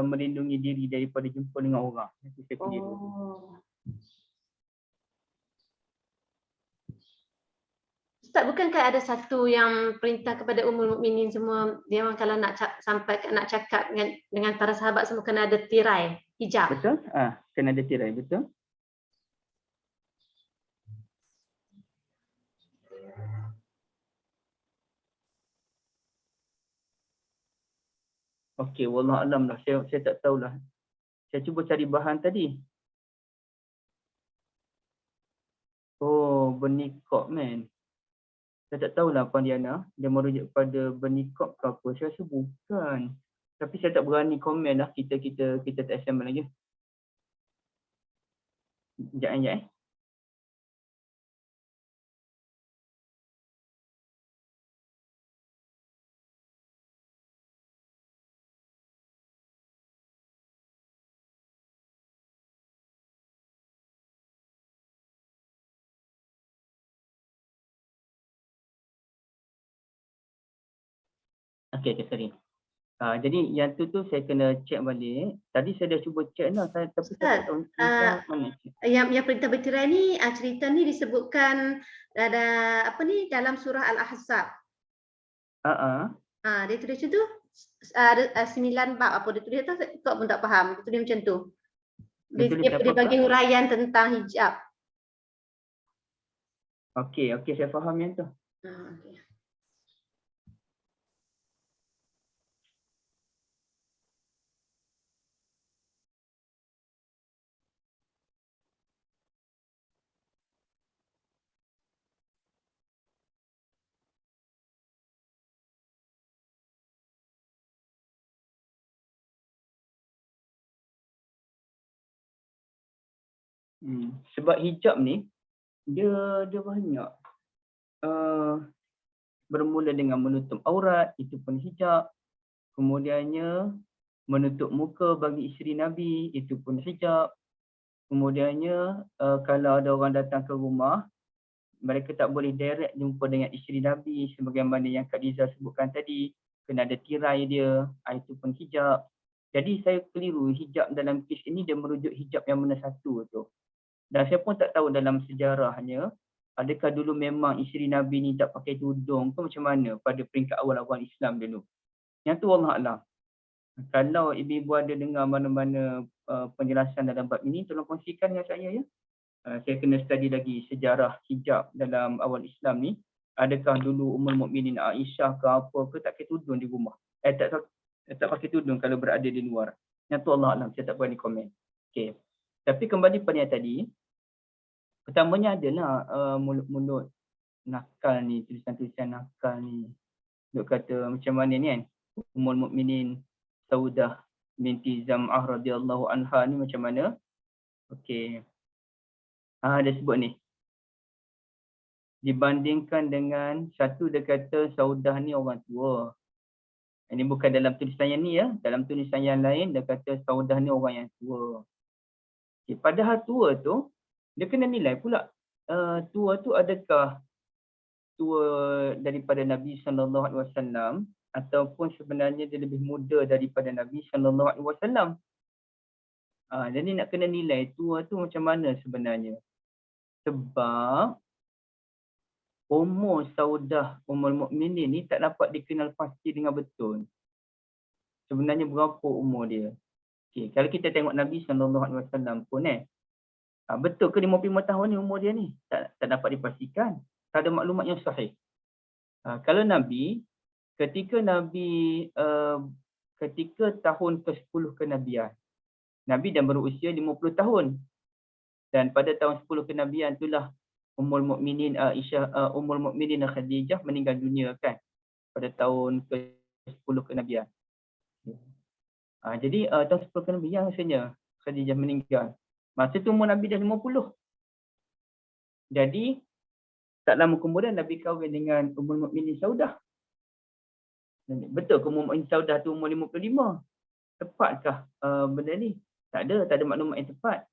melindungi diri daripada jumpa dengan orang? Itu saya keliru. Ustaz, bukankah ada satu yang perintah kepada Ummul Mukminin semua, dia orang kalau nak nak cakap dengan para sahabat semua kena ada tirai, hijab. Betul? Kena ada tirai, betul? Okey, wallah alam lah. Saya tak tahulah. Saya cuba cari bahan tadi. Oh, bernikah man. Saya tak tahulah Puan Diana, dia merujuk pada bernikah ke apa. Saya rasa bukan. Tapi saya tak berani komen lah, kita tak assemble lagi. Sekejap. Okey, sorry. Jadi yang tu saya kena check balik. Tadi saya dah cuba check lah, tapi saya tak tahu perintah mana check. Yang perintah bertirai ni, cerita ni disebutkan ada apa ni dalam surah Al-Ahzab. Dia tulis macam tu, ada 9 bab apa dia tulis tu, kau pun tak faham. Dia tulis macam tu. Dia bagi huraian tentang hijab. Okey, saya faham yang tu. Okay. Sebab hijab ni dia banyak bermula dengan menutup aurat, itu pun hijab. Kemudiannya menutup muka bagi isteri Nabi, itu pun hijab. Kemudiannya kalau ada orang datang ke rumah, mereka tak boleh direct jumpa dengan isteri Nabi sebagaimana yang Kak Liza sebutkan tadi, kena ada tirai dia, itu pun hijab. Jadi saya keliru, hijab dalam kes ini dia merujuk hijab yang mana satu tu. Dan saya pun tak tahu dalam sejarahnya, adakah dulu memang isteri Nabi ni tak pakai tudung ke macam mana pada peringkat awal-awal Islam dulu. Yang tu Allah Alam. Kalau ibu-ibu ada dengar mana-mana penjelasan dalam bab ini, tolong kongsikan dengan saya ya. Saya kena study lagi sejarah hijab dalam awal Islam ni. Adakah dulu Ummul Mukminin Aisyah ke apa ke tak pakai tudung di rumah? Tak pakai tudung kalau berada di luar. Yang tu Allah Alam, saya tak berani komen. Okey. Tapi kembali pada yang tadi, pertamanya adalah mulut-mulut nakal ni, tulisan-tulisan nakal ni. Duk kata macam mana ni kan? Ummul Mukminin Saudah binti Zam'ah radhiyallahu anha ni macam mana? Okey. Dia sebut ni. Dibandingkan dengan satu dia kata Saudah ni orang tua. Ini bukan dalam tulisan yang ni ya. Dalam tulisan yang lain dia kata Saudah ni orang yang tua. Okay, padahal tua tu dia kena nilai pula. Tua tu adakah tua daripada Nabi SAW ataupun sebenarnya dia lebih muda daripada Nabi SAW. Jadi nak kena nilai tua tu macam mana sebenarnya. Sebab umur Saudah Ummul Mukminin ni tak dapat dikenal pasti dengan betul. Sebenarnya berapa umur dia. Okay, kalau kita tengok Nabi SAW pun betul ke 55 tahun ni umur dia ni? Tak dapat dipastikan. Tak ada maklumat yang sahih. Kalau Nabi, ketika tahun ke-10 kenabian, Nabi dah berusia 50 tahun. Dan pada tahun 10 kenabian itulah Ummul Mukminin Ummul Mukminin Khadijah meninggal dunia kan. Pada tahun ke-10 kenabian. Jadi tahun 10 kenabian rasanya Khadijah meninggal. Masa tu umur Nabi dah 50. Jadi tak lama kemudian Nabi kahwin dengan Ummul Mukminin Saudah. Betul ke Ummul Mukminin Saudah tu umur 55? Tepatkah benda ni? Tak ada maklumat yang tepat.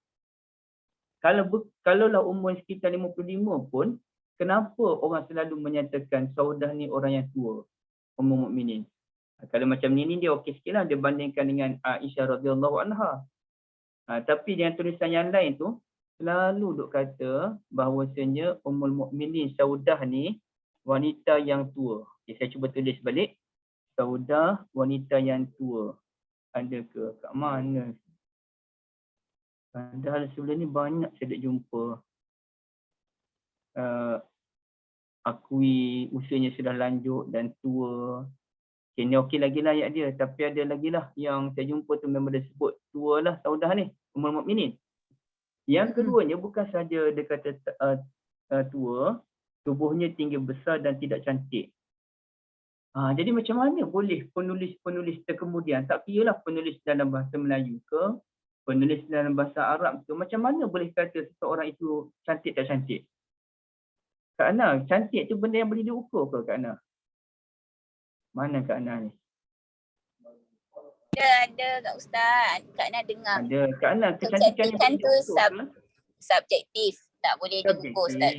Kalaulah umur sekitar 55 pun, kenapa orang selalu menyatakan Saudah ni orang yang tua, Ummul Mukminin? Kalau macam ni dia okey sikitlah dia bandingkan dengan Aisyah radhiyallahu anha. Tapi dengan tulisan yang lain tu selalu duk kata bahawasanya Ummul Mukminin Saudah ni wanita yang tua. Okay, saya cuba tulis balik. Saudah wanita yang tua. Ada ke kat mana? Padahal sebelum ni banyak saya dah jumpa. Akui usianya sudah lanjut dan tua. Okay, ni okey lagi lah ayat dia. Tapi ada lagi lah yang saya jumpa tu memang dia sebut tua lah Saudah ni. Ummul Mukminin. Yang keduanya bukan saja dia kata tua. tubuhnya tinggi besar dan tidak cantik. Jadi macam mana boleh penulis-penulis terkemudian, tak kiralah penulis dalam bahasa Melayu ke, penulis dalam bahasa Arab ke, macam mana boleh kata seseorang itu cantik tak cantik? Kak Ana, cantik tu benda yang boleh diukur ke Kak Ana? Mana Kak Ana ni? Ada Kak Ustaz. Kak Ana dengar. Ada. Kak Ana, kecantikan yang Kecantikan boleh tu diukur ke? subjektif. Tak boleh diukur Ustaz.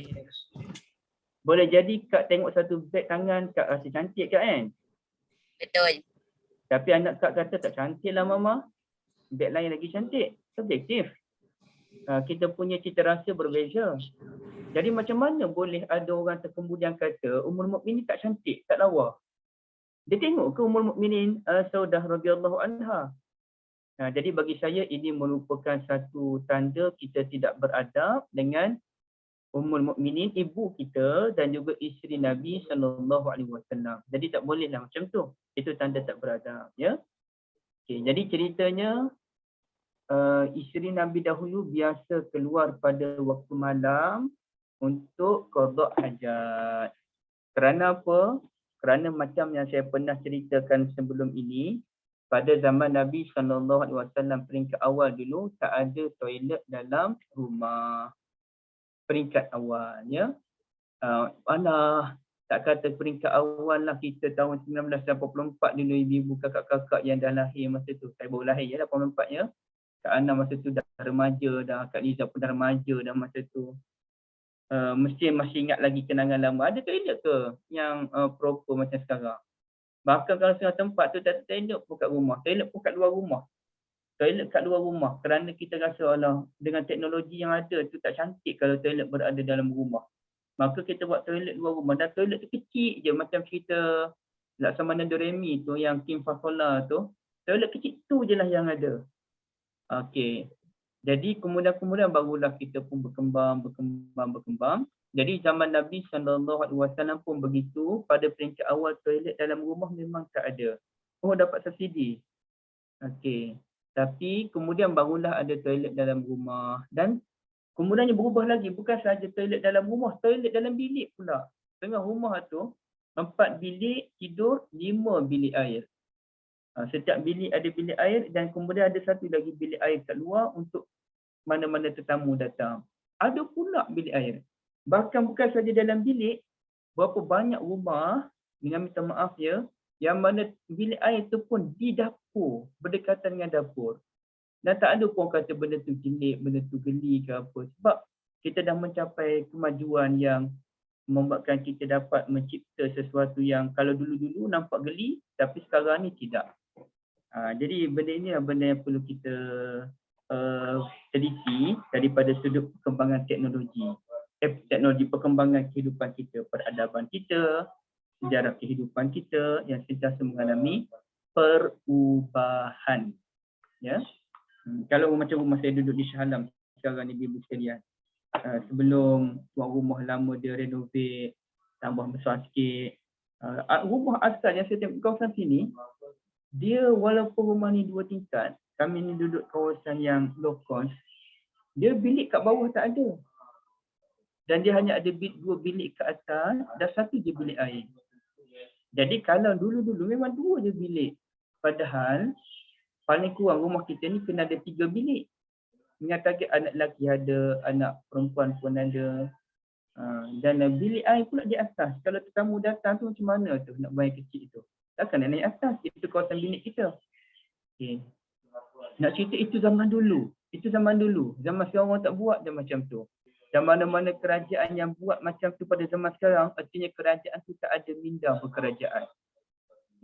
Boleh jadi Kak tengok satu beg tangan, Kak rasa cantik Kak kan? Betul. Tapi anak Kak kata tak cantik lah Mama. Beg lain lagi cantik. Subjektif. Kita punya cita rasa berbeza. Jadi macam mana boleh ada orang terkemudian kata Ummul Mukminin tak cantik, tak lawa? Dia tengok ke Ummul Mukminin Saudah radhiyallahu anha? Jadi bagi saya ini merupakan satu tanda kita tidak beradab dengan Ummul Mukminin, ibu kita dan juga isteri Nabi SAW. Jadi tak bolehlah macam tu. Itu tanda tak beradab, ya. Okay, jadi ceritanya isteri Nabi dahulu biasa keluar pada waktu malam untuk qada hajat. Kerana apa? Kerana macam yang saya pernah ceritakan sebelum ini, pada zaman Nabi SAW peringkat awal dulu tak ada toilet dalam rumah. Peringkat awal, ya. Alah, tak kata peringkat awal lah, kita tahun 1984 dulu ibu-ibu kakak-kakak yang dah lahir masa tu. Saya baru lahir ya 84 ya. Kak Ana masa tu dah remaja dah, Kak Liza pun dah remaja dah masa tu. Mesti masih ingat lagi kenangan lama. Ada toilet ke yang proper macam sekarang? Bahkan kalau setengah tempat tu tak ada toilet pun kat rumah. Toilet pun kat luar rumah. Toilet kat luar rumah kerana kita rasa Allah dengan teknologi yang ada tu tak cantik kalau toilet berada dalam rumah. Maka kita buat toilet luar rumah dan toilet tu kecil je macam cerita Laksamana Doremi tu yang Kim Fasola tu. Toilet kecil tu je lah yang ada. Okey. Jadi kemudian barulah kita pun berkembang. Jadi zaman Nabi SAW pun begitu, pada peringkat awal toilet dalam rumah memang tak ada. Oh dapat subsidi. Okey. Tapi kemudian barulah ada toilet dalam rumah dan kemudiannya berubah lagi, bukan sahaja toilet dalam rumah, toilet dalam bilik pula. Tengah rumah tu 4 bilik tidur, 5 bilik air. Setiap bilik ada bilik air dan kemudian ada satu lagi bilik air kat luar untuk mana-mana tetamu datang. Ada pula bilik air. Bahkan bukan sahaja dalam bilik, berapa banyak rumah, dengan minta maaf ya, yang mana bilik air tu pun di dapur, berdekatan dengan dapur. Dan tak ada pun kata benda tu jelek, benda tu geli ke apa. Sebab kita dah mencapai kemajuan yang membuatkan kita dapat mencipta sesuatu yang kalau dulu-dulu nampak geli, tapi sekarang ni tidak. Jadi benda ini adalah benda yang perlu kita teliti daripada sudut perkembangan teknologi. Teknologi perkembangan kehidupan kita, peradaban kita, sejarah kehidupan kita yang sentiasa mengalami perubahan. Ya. Kalau macam rumah saya duduk di Shah Alam sekarang ni ibu sekalian. Sebelum tuan rumah lama dia renovate, tambah besar sikit. Rumah asal yang saya tengok kawasan sini, dia walaupun rumah ni 2 tingkat, kami ni duduk kawasan yang low cost, dia bilik kat bawah tak ada. Dan dia hanya ada 2 bilik kat atas dan 1 je bilik air. Jadi kalau dulu-dulu memang 2 je bilik. Padahal paling kurang rumah kita ni kena ada 3 bilik. Dengan target anak lelaki ada, anak perempuan pun ada. Dan bilik air pula di atas. Kalau tetamu datang tu macam mana tu nak bayar kecil tu? Takkan nak naik atas, itu kawasan bilik kita. Okay. Nak cerita itu zaman dulu. Itu zaman dulu. Zaman sekarang orang tak buat je macam tu. Dan mana-mana kerajaan yang buat macam tu pada zaman sekarang, artinya kerajaan tu tak ada minda berkerajaan.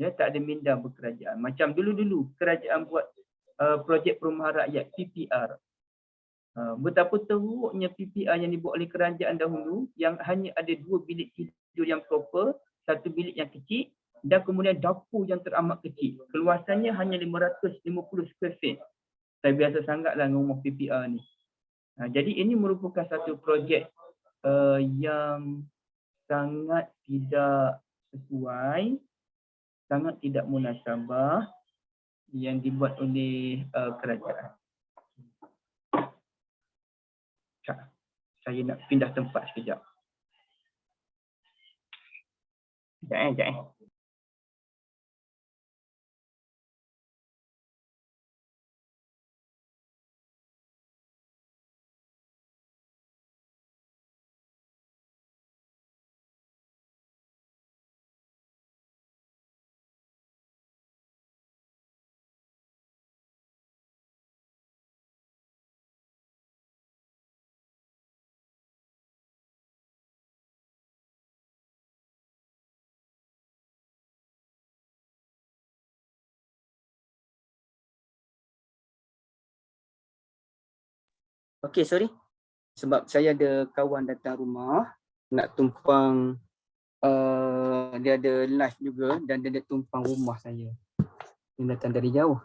Ya, tak ada minda berkerajaan. Macam dulu-dulu kerajaan buat projek perumahan rakyat, PPR. Betapa teruknya PPR yang dibuat oleh kerajaan dahulu yang hanya ada 2 bilik tidur yang proper, 1 bilik yang kecil dan kemudian dapur yang teramat kecil. Keluasannya hanya 550 square feet. Saya biasa sangatlah dengan rumah PPR ni. Jadi ini merupakan satu projek yang sangat tidak sesuai, sangat tidak munasabah yang dibuat oleh kerajaan. Saya nak pindah tempat sekejap. Sekejap. Okey, sorry. Sebab saya ada kawan datang rumah nak tumpang, dia ada live juga dan dia tumpang rumah saya. Dia datang dari jauh.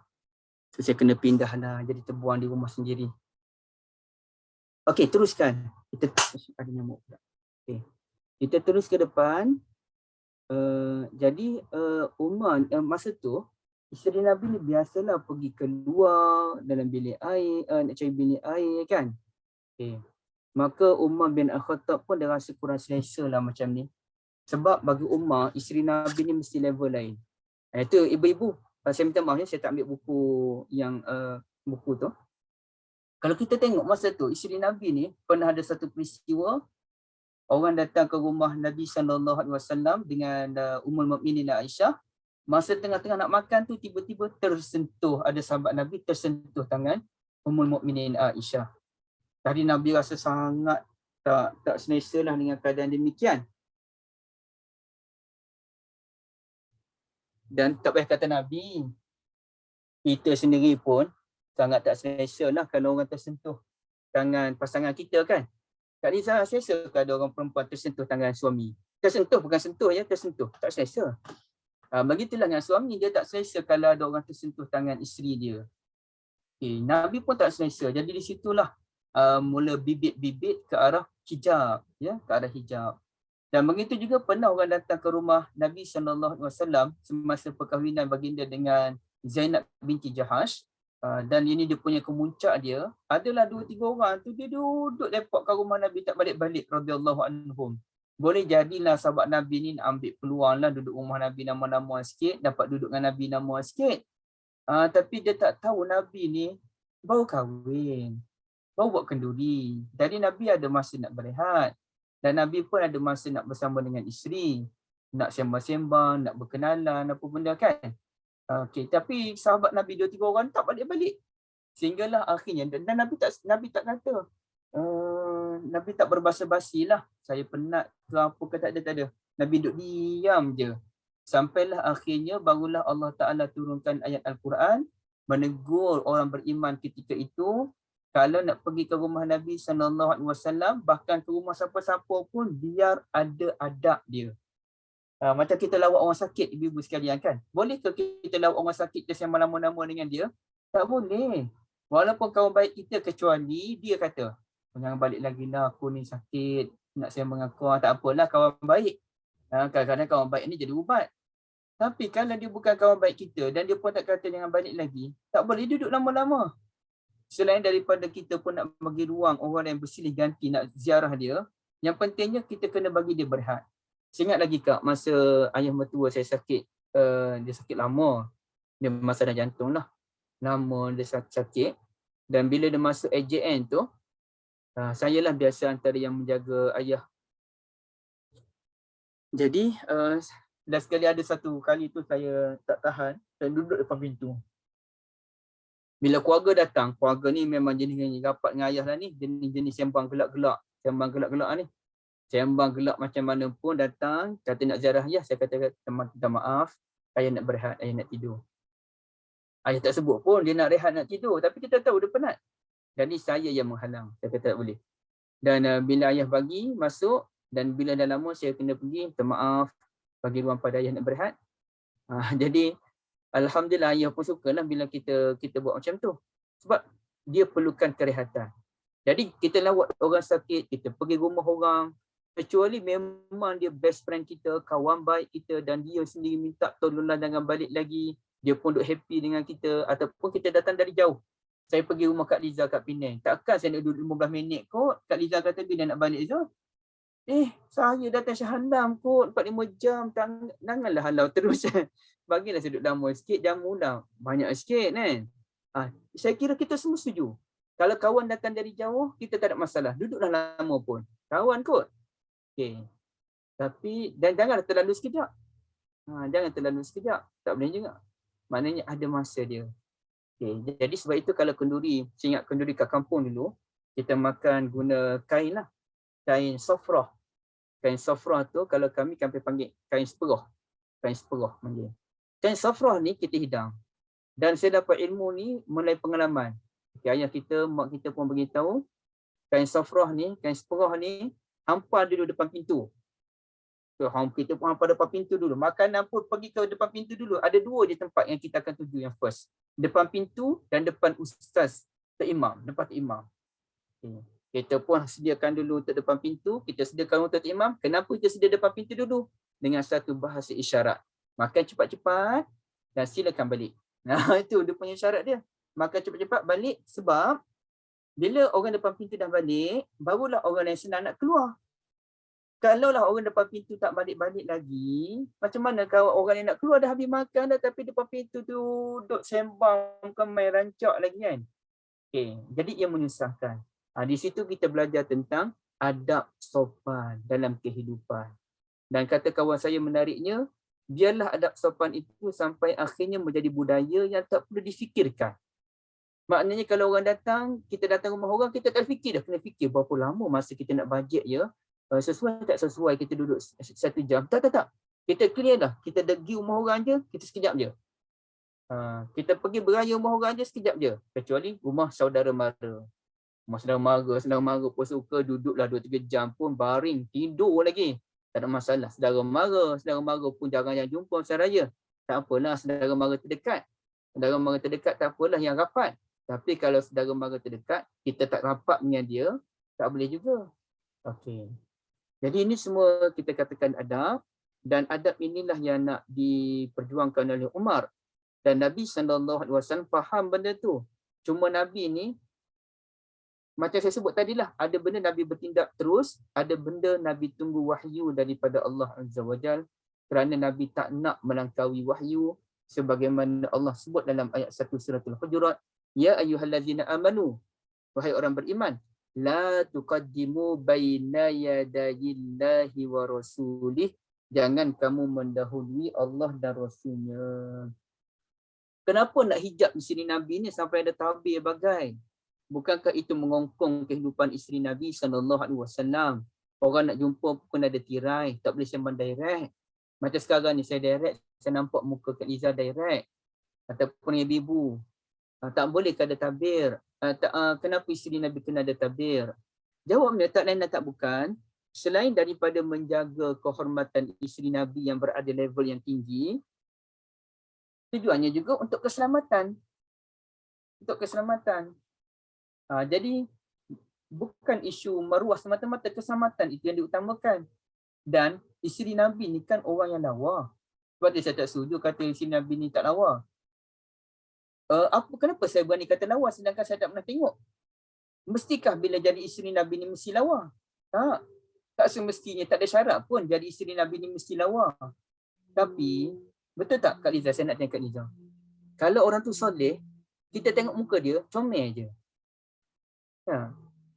So, saya kena pindah lah, jadi terbuang di rumah sendiri. Okey, teruskan. Kita ada nyamuk pula. Okey. Kita terus ke depan. Jadi Umar masa tu isteri Nabi ni biasalah pergi keluar dalam bilik air, nak cari bilik air kan. Okay. Maka Umar bin Al-Khattab pun dia rasa kurang selesa lah macam ni. Sebab bagi Umar, isteri Nabi ni mesti level lain. Itu ibu-ibu, saya minta maaf ya, saya tak ambil buku yang buku tu. Kalau kita tengok masa tu, isteri Nabi ni pernah ada satu peristiwa, orang datang ke rumah Nabi SAW dengan Ummul Mukminin Aisyah. Masa tengah-tengah nak makan tu, tiba-tiba tersentuh, ada sahabat Nabi tersentuh tangan Ummul Mukminin Aisyah. Tadi Nabi rasa sangat tak selesa lah dengan keadaan demikian. Dan tak payah kata Nabi, kita sendiri pun sangat tak selesa lah kalau orang tersentuh tangan pasangan kita kan. Kak Liza, selesa ke ada orang perempuan tersentuh tangan suami? Tersentuh, bukan sentuh ya, tersentuh. Tak selesa. Begitulah dengan suami, dia tak selesa kalau ada orang tersentuh tangan isteri dia. Okay, Nabi pun tak selesa. Jadi di situlah mula bibit-bibit ke arah hijab, ya, ke arah hijab. Dan begitu juga pernah orang datang ke rumah Nabi SAW semasa perkahwinan baginda dengan Zainab binti Jahash. Dan ini dia punya kemuncak dia. Adalah 2-3 orang tu dia duduk lepak kat rumah Nabi tak balik-balik radhiyallahu anhum. Boleh jadilah sahabat Nabi ni ambil peluang lah duduk rumah Nabi nama-nama sikit, dapat duduk dengan Nabi nama sikit. Tapi dia tak tahu Nabi ni baru kahwin, baru buat kenduri. Jadi Nabi ada masa nak berehat. Dan Nabi pun ada masa nak bersama dengan isteri, nak sembang-sembang, nak berkenalan, apa benda kan. Okey, tapi sahabat Nabi 2-3 orang tak balik-balik. Sehinggalah akhirnya, dan Nabi tak kata, Nabi tak berbasa-basi lah, saya penat ke apa ke, tak ada. Nabi duduk diam je. Sampailah akhirnya barulah Allah Ta'ala turunkan ayat Al-Quran, menegur orang beriman ketika itu, kalau nak pergi ke rumah Nabi SAW, bahkan ke rumah siapa-siapa pun, biar ada adab dia. Macam kita lawat orang sakit, ibu-ibu sekalian kan. Boleh ke kita lawat orang sakit, kita sembang lama-lama dengan dia? Tak boleh. Walaupun kawan baik kita, kecuali dia kata, jangan balik lagi lah, aku ni sakit, nak sembang dengan kau, tak apalah, kawan baik. Kadang-kadang kawan baik ni jadi ubat. Tapi kalau dia bukan kawan baik kita, dan dia pun tak kata jangan balik lagi, tak boleh duduk lama-lama. Selain daripada kita pun nak bagi ruang orang yang bersilih ganti nak ziarah dia, yang pentingnya kita kena bagi dia berehat. Saya ingat lagi Kak, masa ayah mertua saya sakit, dia sakit lama, dia masalah jantung lah. Lama dia sakit, dan bila dia masuk AJN tu, saya lah biasa antara yang menjaga ayah. Jadi, dah sekali ada satu kali tu saya tak tahan dan duduk depan pintu. Bila keluarga datang, keluarga ni memang jenis rapat dengan ayah lah ni, jenis sembang gelak-gelak ni. Sembang gelak macam mana pun datang, kata nak ziarah ayah, saya kata minta maaf, ayah nak berehat, ayah nak tidur. Ayah tak sebut pun dia nak rehat, nak tidur, tapi kita tahu dia penat. Jadi saya yang menghalang, saya kata tak boleh. Dan bila ayah bagi masuk, dan bila dah lama saya kena pergi, minta maaf, bagi ruang pada ayah nak berehat. Jadi alhamdulillah ayah pun sukalah bila kita buat macam tu. Sebab dia perlukan kerehatan. Jadi kita lawat orang sakit, kita pergi rumah orang, kecuali memang dia best friend kita, kawan baik kita, dan dia sendiri minta tolonglah jangan balik lagi, dia pun duk happy dengan kita, ataupun kita datang dari jauh. Saya pergi rumah Kak Liza kat Penang. Takkan saya nak duduk 15 minit kot, Kak Liza kata bila nak balik Zul. Saya datang Shahlandam kot 4-5 jam, janganlah halau terus. Bagilah saya duduk lama sikit, jamu dah banyak sikit kan. Saya kira kita semua setuju. Kalau kawan datang dari jauh, kita tak ada masalah. Duduklah lama pun. Kawan kot. Okey. Tapi dan janganlah terlalu sekejap. Jangan terlalu sekejap. Tak boleh juga. Maknanya ada masa dia. Okay. Jadi sebab itu kalau kenduri, saya ingat kenduri kat kampung dulu, kita makan guna kain lah. Kain sofrah. Kain sofrah tu kalau kami panggil kain seperoh. Kain seperoh panggil. Kain sofrah ni kita hidang. Dan saya dapat ilmu ni melalui pengalaman. Okay, ayah kita, mak kita pun beritahu, kain sofrah ni, kain seperoh ni, hampar dulu depan pintu. So, kita pun hampar depan pintu dulu. Makanan pun pergi ke depan pintu dulu. Ada 2 je tempat yang kita akan tuju yang first. Depan pintu dan depan ustaz, imam, depan imam. Okay. Kita pun sediakan dulu untuk depan pintu, kita sediakan untuk imam. Kenapa kita sedia depan pintu dulu? Dengan satu bahasa isyarat. Makan cepat-cepat dan silakan balik. Nah, itu dia punya syarat dia. Makan cepat-cepat balik sebab bila orang depan pintu dah balik, barulah orang yang senang nak keluar. Kalaulah orang depan pintu tak balik-balik lagi, macam mana kalau orang yang nak keluar dah habis makan dah tapi depan pintu tu duduk sembang main rancak lagi kan. Okay. Jadi ia menyusahkan. Di situ kita belajar tentang adab sopan dalam kehidupan. Dan kata kawan saya menariknya, biarlah adab sopan itu sampai akhirnya menjadi budaya yang tak perlu difikirkan. Maknanya kalau orang datang, kita datang rumah orang, kita tak fikir dah. Kena fikir berapa lama masa kita nak bajet ya. Sesuai tak sesuai kita duduk 1 jam. Tak. Kita clear dah. Kita pergi rumah orang je, kita sekejap je. Kita pergi beraya rumah orang je sekejap je. Kecuali rumah saudara mara. Rumah saudara mara pun suka duduklah 2-3 jam pun baring, tidur lagi. Tak ada masalah. Saudara mara pun jarang yang jumpa masa raya. Tak apalah saudara mara terdekat. Saudara mara terdekat tak apalah yang rapat. Tapi kalau saudara mara terdekat, kita tak rapat dengan dia, tak boleh juga. Okey. Jadi ini semua kita katakan adab, dan adab inilah yang nak diperjuangkan oleh Umar. Dan Nabi SAW faham benda tu. Cuma Nabi ni, macam saya sebut tadilah, ada benda Nabi bertindak terus, ada benda Nabi tunggu wahyu daripada Allah Azza wa Jal, kerana Nabi tak nak melangkaui wahyu, sebagaimana Allah sebut dalam ayat 1 surah Al-Hujurat, Ya ayyuhallazina amanu, wahai orang beriman, la tuqaddimu baina yadayillahi wa rasulih, jangan kamu mendahului Allah dan Rasulnya. Kenapa nak hijab isteri Nabi ni sampai ada tabir bagai? Bukankah itu mengongkong kehidupan isteri Nabi SAW? Orang nak jumpa pun ada tirai, tak boleh sembang direct. Macam sekarang ni saya direct, saya nampak muka Kak Liza direct. Ataupun ibu-ibu. Tak boleh ke ada tabir? Kenapa isteri Nabi kena ada tabir? Jawabnya tak lain dan tak bukan, selain daripada menjaga kehormatan isteri Nabi yang berada level yang tinggi, tujuannya juga untuk keselamatan. Untuk keselamatan. Jadi bukan isu maruah semata-mata, keselamatan itu yang diutamakan. Dan isteri Nabi ni kan orang yang lawa. Sebab tu saya tak setuju kata isteri Nabi ni tak lawa. Kenapa saya berani kata lawa sedangkan saya tak pernah tengok? Mestikah bila jadi isteri Nabi ni mesti lawa? Tak semestinya, tak ada syarat pun jadi isteri Nabi ni mesti lawa. Tapi betul tak Kak Liza, saya nak tanya Kak Liza, kalau orang tu soleh, kita tengok muka dia comel je.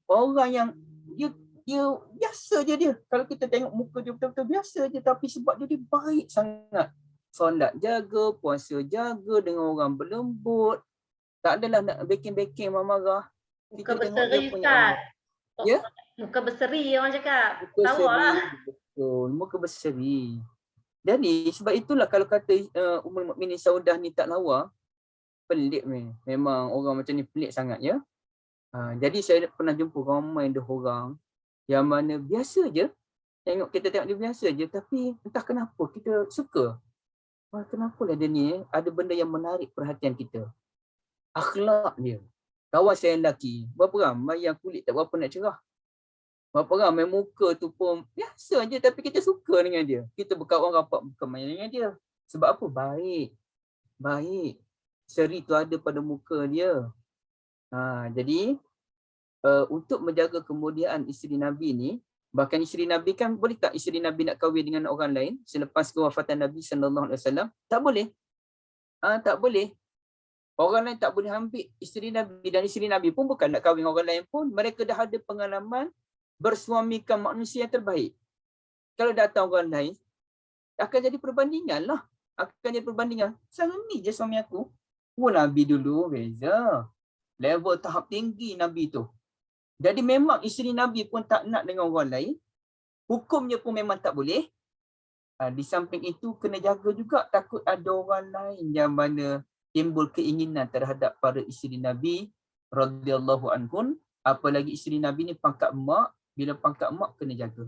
Orang yang dia biasa je dia. Kalau kita tengok muka dia betul-betul biasa je, tapi sebab dia baik sangat. Solat jaga, puasa jaga, dengan orang berlembut. Tak adalah nak backing-backing marah-marah. Muka berseri, Ustaz. Ya? Muka berseri orang cakap. Muka Tawa lah. Betul, muka berseri. Jadi sebab itulah kalau kata Ummul Mukminin Saudah ni tak lawa, pelik ni. Memang orang macam ni pelik sangat ya. Jadi saya pernah jumpa ramai orang yang mana biasa je. Kita tengok dia biasa je, tapi entah kenapa kita suka. Kenapalah dia ni ada benda yang menarik perhatian kita. Akhlak dia. Kawan saya yang lelaki, berapa ramai yang kulit tak berapa nak cerah. Berapa ramai muka tu pun biasa je, tapi kita suka dengan dia. Kita berkawan rapat bermain dengan dia. Sebab apa? Baik. Baik. Seri tu ada pada muka dia. Jadi untuk menjaga kemuliaan isteri Nabi ni, Bahkan isteri Nabi kan, boleh tak isteri Nabi nak kahwin dengan orang lain selepas kewafatan Nabi SAW? Tak boleh. Tak boleh. Orang lain tak boleh ambil isteri Nabi, dan isteri Nabi pun bukan nak kahwin orang lain pun. Mereka dah ada pengalaman bersuamikan manusia yang terbaik. Kalau datang orang lain, akan jadi perbandingan lah. Akan jadi perbandingan. Sama ni je suami aku. Nabi dulu, beza. Level tahap tinggi Nabi tu. Jadi memang isteri Nabi pun tak nak dengan orang lain. Hukumnya pun memang tak boleh. Di samping itu, kena jaga juga takut ada orang lain yang mana timbul keinginan terhadap para isteri Nabi radhiyallahu anhum. Apalagi isteri Nabi ni pangkat mak. Bila pangkat mak, kena jaga.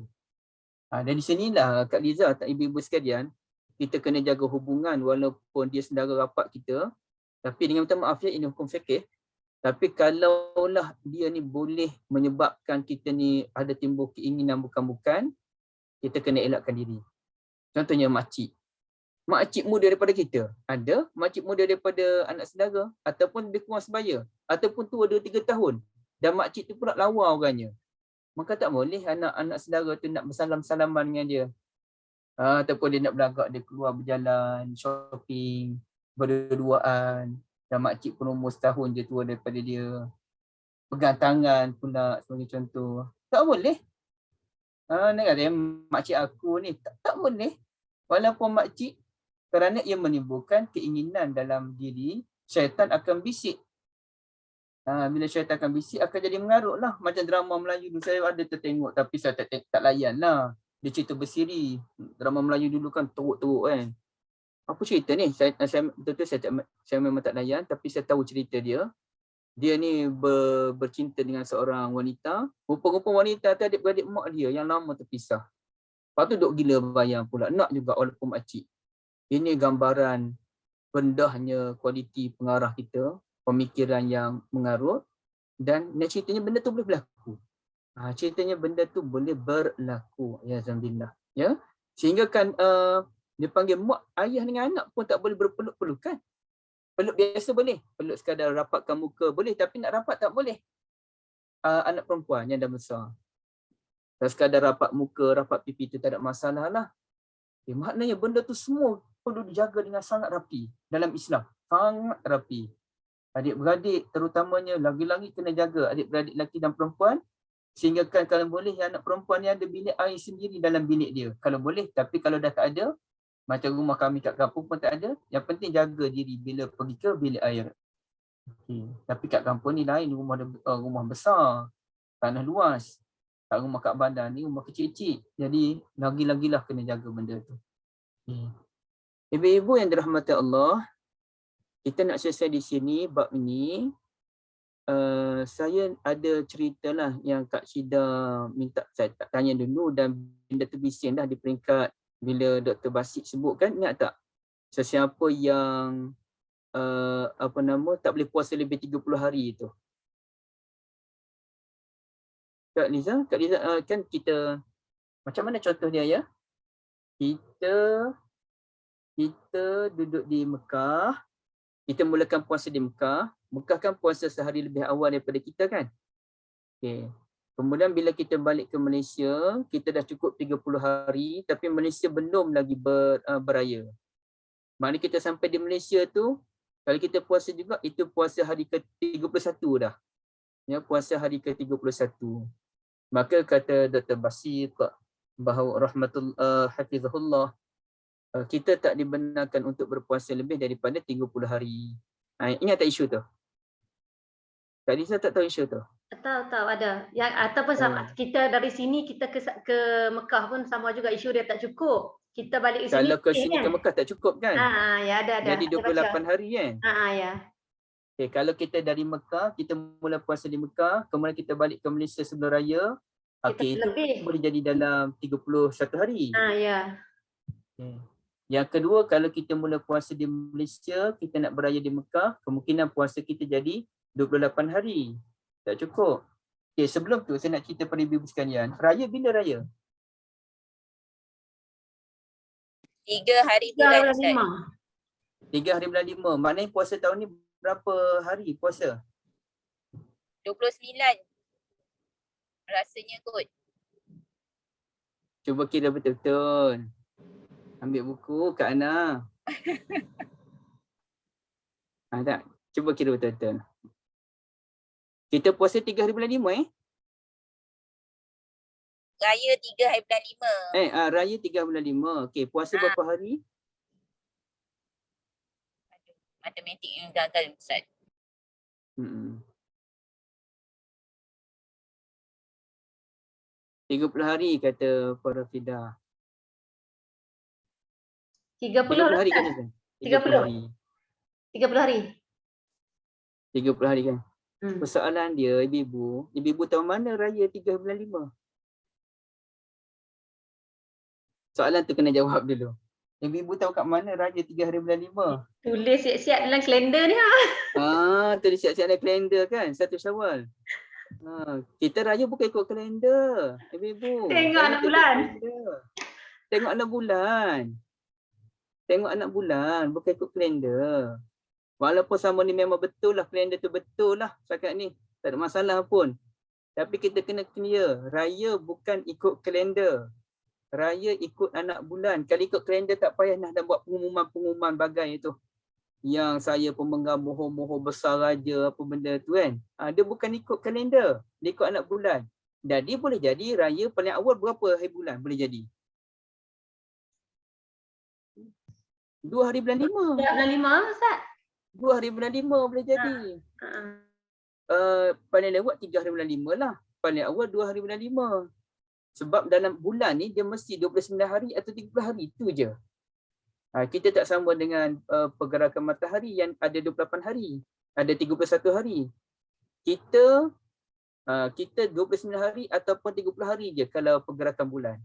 Dan di sinilah Kak Liza, tak ibu-ibu sekalian, kita kena jaga hubungan walaupun dia saudara rapat kita. Tapi dengan minta maaf ya, ini hukum fikih. Tapi kalaulah dia ni boleh menyebabkan kita ni ada timbul keinginan bukan-bukan, kita kena elakkan diri. Contohnya makcik. Makcik muda daripada kita. Ada makcik muda daripada anak saudara ataupun lebih kurang sebaya. Ataupun tua 2-3 tahun. Dan makcik tu pula lawa orangnya. Maka tak boleh anak-anak saudara tu nak bersalam-salaman dengan dia. Ataupun dia nak berlagak, dia keluar berjalan, shopping, berdua-duaan. Dan makcik pun umur setahun je tua daripada dia. Pegang tangan pula sebagai contoh. Tak boleh. Nak kata makcik aku ni. Tak boleh. Walaupun makcik, kerana ia menimbulkan keinginan dalam diri, syaitan akan bisik. Bila syaitan akan bisik, akan jadi mengarut lah. Macam drama Melayu dulu, saya ada tertengok tapi saya tak layan lah. Dia cerita bersiri. Drama Melayu dulu kan teruk-teruk kan. Apa cerita ni? Betul-betul saya memang tak layan, tapi saya tahu cerita dia. Dia ni bercinta dengan seorang wanita. Rupa-rupa wanita tu adik-beradik mak dia yang lama terpisah. Lepas tu duk gila bayang pula. Nak juga walaupun makcik. Ini gambaran rendahnya kualiti pengarah kita. Pemikiran yang mengarut. Dan nak ceritanya benda tu boleh berlaku. Ceritanya benda tu boleh berlaku. Ya, alhamdulillah. Ya. Sehingga kan dia panggil mak, ayah dengan anak pun tak boleh berpeluk-pelukan. Peluk biasa boleh. Peluk sekadar rapatkan muka boleh. Tapi nak rapat tak boleh. Anak perempuan yang dah besar. Dan sekadar rapat muka, rapat pipi tu tak ada masalah lah. Maknanya benda tu semua perlu dijaga dengan sangat rapi dalam Islam. Sangat rapi. Adik-beradik terutamanya lagi-lagi kena jaga adik-beradik lelaki dan perempuan. Sehingga kan kalau boleh anak perempuan yang ada bilik air sendiri dalam bilik dia. Kalau boleh. Tapi kalau dah tak ada, macam rumah kami kat kampung pun tak ada. Yang penting jaga diri bila pergi ke bilik air. Tapi kat kampung ni lain, rumah besar, tanah luas. Kat rumah kat bandar ni rumah kecil-kecil. Jadi lagi-lagilah kena jaga benda tu. Ibu-ibu yang dirahmati Allah, kita nak selesai di sini bab ini. Saya ada cerita lah yang Kak Syida minta saya tak tanya dulu, dan benda tu bising dah di peringkat bila Dr. Basit sebut kan, ingat tak? Sesiapa yang tak boleh puasa lebih 30 hari tu. Kak Liza kan kita macam mana contoh dia ya? Kita duduk di Mekah, kita mulakan puasa di Mekah. Mekah kan puasa sehari lebih awal daripada kita kan? Okey. Kemudian bila kita balik ke Malaysia, kita dah cukup 30 hari tapi Malaysia belum lagi beraya. Maknanya kita sampai di Malaysia tu, kalau kita puasa juga, itu puasa hari ke-31 dah. Ya, puasa hari ke-31. Maka kata Dr. Basit bahawa hafizahullah, kita tak dibenarkan untuk berpuasa lebih daripada 30 hari. Ingat tak isu tu? Kak Lisa tak tahu isu tu? Tahu ada. Yang ataupun sama kita dari sini kita ke Mekah pun sama juga, isu dia tak cukup. Kita balik ke sini. Kalau ke sini ke Mekah tak cukup kan? Ya ada. Jadi 28 hari kan? Ya. Okay, kalau kita dari Mekah, kita mula puasa di Mekah, kemudian kita balik ke Malaysia sebelum raya, itu boleh jadi dalam 31 hari. Ya. Okay. Yang kedua, kalau kita mula puasa di Malaysia, kita nak beraya di Mekah, kemungkinan puasa kita jadi 28 hari. Tak cukup. Okay, sebelum tu saya nak cerita pada ibu sekalian, raya bila raya? 3 hari bulan 5. 3 hari bulan 5. Maknanya puasa tahun ni berapa hari puasa? 29. Rasanya kot. Cuba kira betul-betul. Ambil buku Kak Ana. Tak? Cuba kira betul-betul. Kita puasa 3 hari bulan 5 Raya 3 hari bulan 5. Raya 3 bulan 5. Okey, puasa berapa hari? Matematik yang gagal Ustaz. 30 hari kata Farafida. 30 hari kan? Ustaz? 30 hari. 30 hari. 30 hari kan? Persoalan dia, ibu tahu mana raya 3 bulan 5? Soalan tu kena jawab dulu. Ibu tahu kat mana raya 3 hari bulan 5? Tulis siap-siap dalam kalender ni. Tulis siap-siap dalam kalender kan? 1 Syawal. Kita raya bukan ikut kalender. Ibu. Tengok anak bulan. Tengok anak bulan. Tengok anak bulan, bukan ikut kalender. Walaupun sama ni memang betul lah, kalender tu betul lah setakat ni. Tak ada masalah pun. Tapi kita kena clear, raya bukan ikut kalender. Raya ikut anak bulan. Kalau ikut kalender tak payah nak buat pengumuman-pengumuman bagai tu. Yang saya pemegang mohon-mohon besar raja apa benda tu kan. Dia bukan ikut kalender, dia ikut anak bulan. Jadi boleh jadi raya paling awal berapa hari bulan boleh jadi? 2 hari bulan 5. 2 bulan 5 Ustaz. 2 hari bulan 5 boleh jadi. Paling lewat 3 hari bulan 5 lah. Paling awal 2 hari bulan 5. Sebab dalam bulan ni dia mesti 29 hari atau 30 hari. Itu je. Kita tak sama dengan pergerakan matahari yang ada 28 hari. Ada 31 hari. Kita 29 hari ataupun 30 hari je kalau pergerakan bulan.